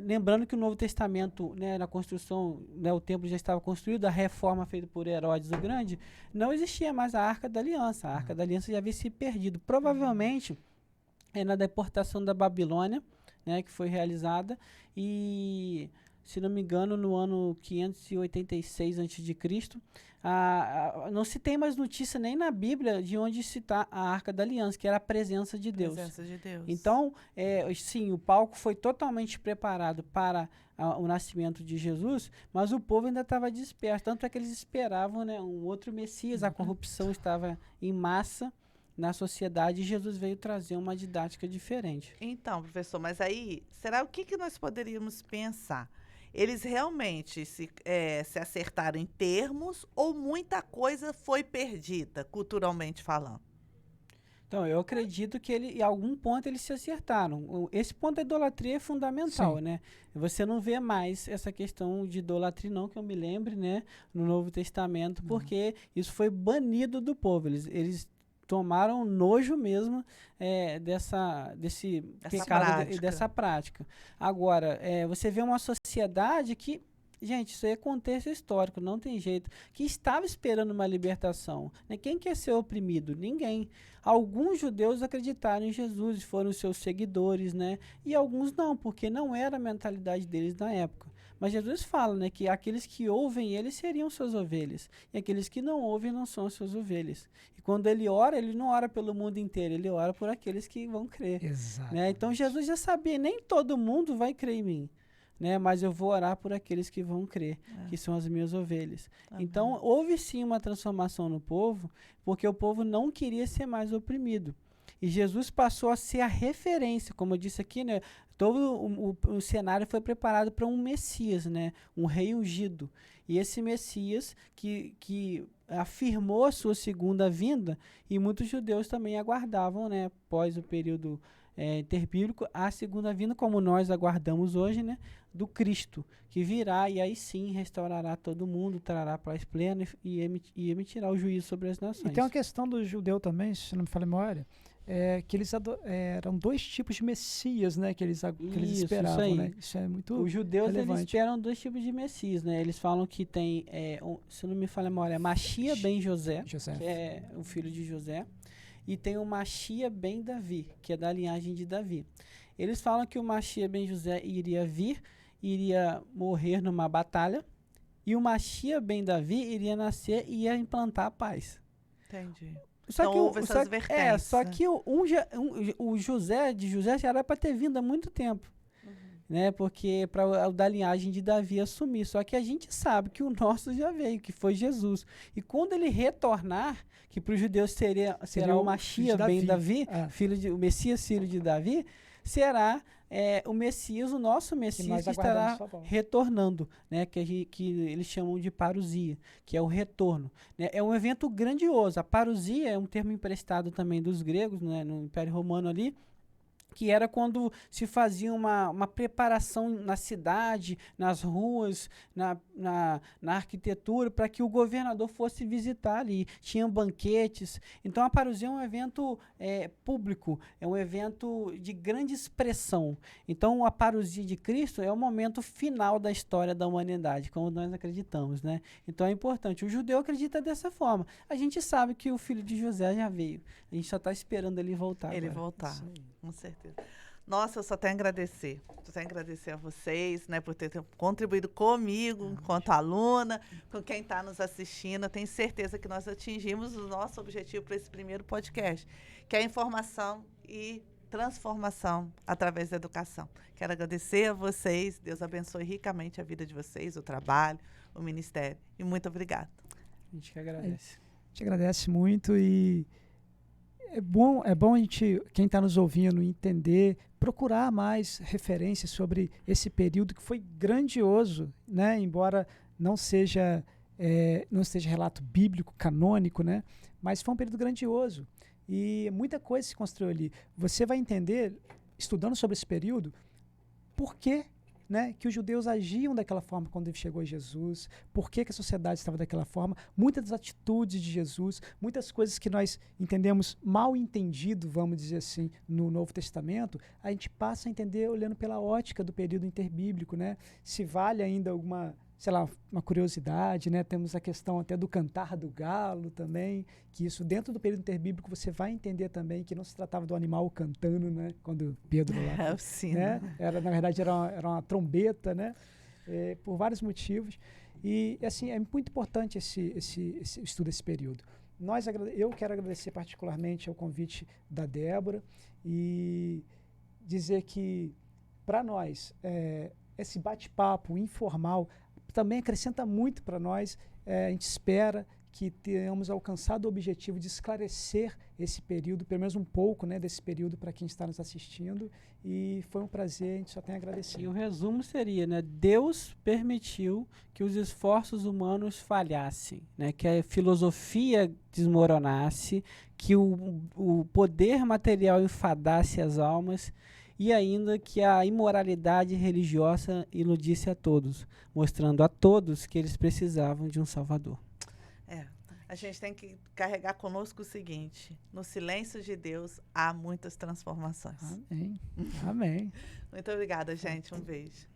Lembrando que o Novo Testamento, né, na construção, né, o templo já estava construído, a reforma feita por Herodes o Grande, não existia mais a Arca da Aliança. A Arca da Aliança já havia se perdido. Provavelmente na deportação da Babilônia, né, que foi realizada, e, se não me engano, no ano 586 a.C., não se tem mais notícia nem na Bíblia de onde está a Arca da Aliança, que era a presença de Deus. Presença de Deus. Então, sim, o palco foi totalmente preparado para o nascimento de Jesus, mas o povo ainda estava disperso. Tanto é que eles esperavam, né, um outro Messias, a corrupção estava em massa na sociedade e Jesus veio trazer uma didática diferente. Então, professor, mas aí, será o que nós poderíamos pensar? Eles realmente se acertaram em termos ou muita coisa foi perdida, culturalmente falando? Então, eu acredito que em algum ponto eles se acertaram. Esse ponto da idolatria é fundamental, Sim. né? Você não vê mais essa questão de idolatria, não, que eu me lembre, né, no Novo Testamento, porque isso foi banido do povo. Eles tomaram nojo mesmo desse pecado, dessa prática. Agora, você vê uma sociedade que, gente, isso aí é contexto histórico, não tem jeito, que estava esperando uma libertação. Né? Quem quer ser oprimido? Ninguém. Alguns judeus acreditaram em Jesus, foram seus seguidores, né? E alguns não, porque não era a mentalidade deles na época. Mas Jesus fala, né, que aqueles que ouvem ele seriam suas ovelhas, e aqueles que não ouvem não são suas ovelhas. E quando ele ora, ele não ora pelo mundo inteiro, ele ora por aqueles que vão crer. Exato. Né? Então Jesus já sabia, nem todo mundo vai crer em mim, né? Mas eu vou orar por aqueles que vão crer, que são as minhas ovelhas. Então houve sim uma transformação no povo, porque o povo não queria ser mais oprimido. E Jesus passou a ser a referência, como eu disse aqui, né? Todo o cenário foi preparado para um Messias, né? Um rei ungido. E esse Messias que afirmou a sua segunda vinda, e muitos judeus também aguardavam, né, após o período interbíblico, a segunda vinda, como nós aguardamos hoje, né, do Cristo, que virá e aí sim restaurará todo mundo, trará paz plena e emitirá o juízo sobre as nações. E tem uma questão do judeu também, se não me falha a memória, que eles eram dois tipos de Messias, né, que eles Isso esperavam, aí. né? Isso é muito Os judeus eles relevante. esperam dois tipos de Messias, né? Eles falam que tem, se não me falha a memória, Machia ben José, José. que é o filho de José, e tem o Machia ben Davi, que é da linhagem de Davi. Eles falam que o Machia ben José iria morrer numa batalha, e o Machia ben Davi iria nascer e ia implantar a paz. Entendi. Só Então que houve essas vertentes, só né? que o José já era para ter vindo há muito tempo, né? Porque para o da linhagem de Davi assumir. Só que a gente sabe que o nosso já veio, que foi Jesus. E quando ele retornar, que para os judeus será o Machia ben Davi, o Messias filho de Davi, será o Messias, o nosso Messias, que estará retornando, né? Que eles chamam de parousia, que é o retorno, né? É um evento grandioso. A parousia é um termo emprestado também dos gregos, né? No Império Romano ali, que era quando se fazia uma preparação na cidade, nas ruas, na arquitetura, para que o governador fosse visitar ali. Tinham banquetes. Então, a parousia é um evento público, é um evento de grande expressão. Então, a parousia de Cristo é o momento final da história da humanidade, como nós acreditamos, né? Então, é importante. O judeu acredita dessa forma. A gente sabe que o filho de José já veio. A gente só está esperando ele voltar. Ele agora. voltar, com certeza. Nossa, eu só tenho a agradecer. Só tenho a agradecer a vocês, né, por ter contribuído comigo, enquanto aluna, com quem está nos assistindo. Eu tenho certeza que nós atingimos o nosso objetivo para esse primeiro podcast, que é informação e transformação através da educação. Quero agradecer a vocês. Deus abençoe ricamente a vida de vocês, o trabalho, o ministério. E muito obrigada. A gente que agradece. A gente agradece muito e é bom a gente, quem está nos ouvindo, entender, procurar mais referências sobre esse período que foi grandioso, né? Embora não esteja relato bíblico, canônico, né? Mas foi um período grandioso e muita coisa se construiu ali. Você vai entender, estudando sobre esse período, por que, né, que os judeus agiam daquela forma quando chegou Jesus, por que a sociedade estava daquela forma, muitas das atitudes de Jesus, muitas coisas que nós entendemos mal entendido, vamos dizer assim, no Novo Testamento, a gente passa a entender olhando pela ótica do período interbíblico, né? Se vale ainda alguma, sei lá, uma curiosidade, né? Temos a questão até do cantar do galo também, que isso dentro do período interbíblico você vai entender também que não se tratava do animal cantando, né? Quando Pedro lá, Sim, né? Na verdade era uma trombeta, né? Por vários motivos. E assim, é muito importante esse estudo desse período. Eu quero agradecer particularmente ao convite da Débora e dizer que para nós esse bate-papo informal também acrescenta muito para nós. A gente espera que tenhamos alcançado o objetivo de esclarecer esse período, pelo menos um pouco, né, desse período para quem está nos assistindo. E foi um prazer, a gente só tem a agradecer. E o resumo seria, né, Deus permitiu que os esforços humanos falhassem, né, que a filosofia desmoronasse, que o poder material enfadasse as almas, e ainda que a imoralidade religiosa iludisse a todos, mostrando a todos que eles precisavam de um Salvador. A gente tem que carregar conosco o seguinte: no silêncio de Deus há muitas transformações. Amém. Amém. Muito obrigada, gente. Um beijo.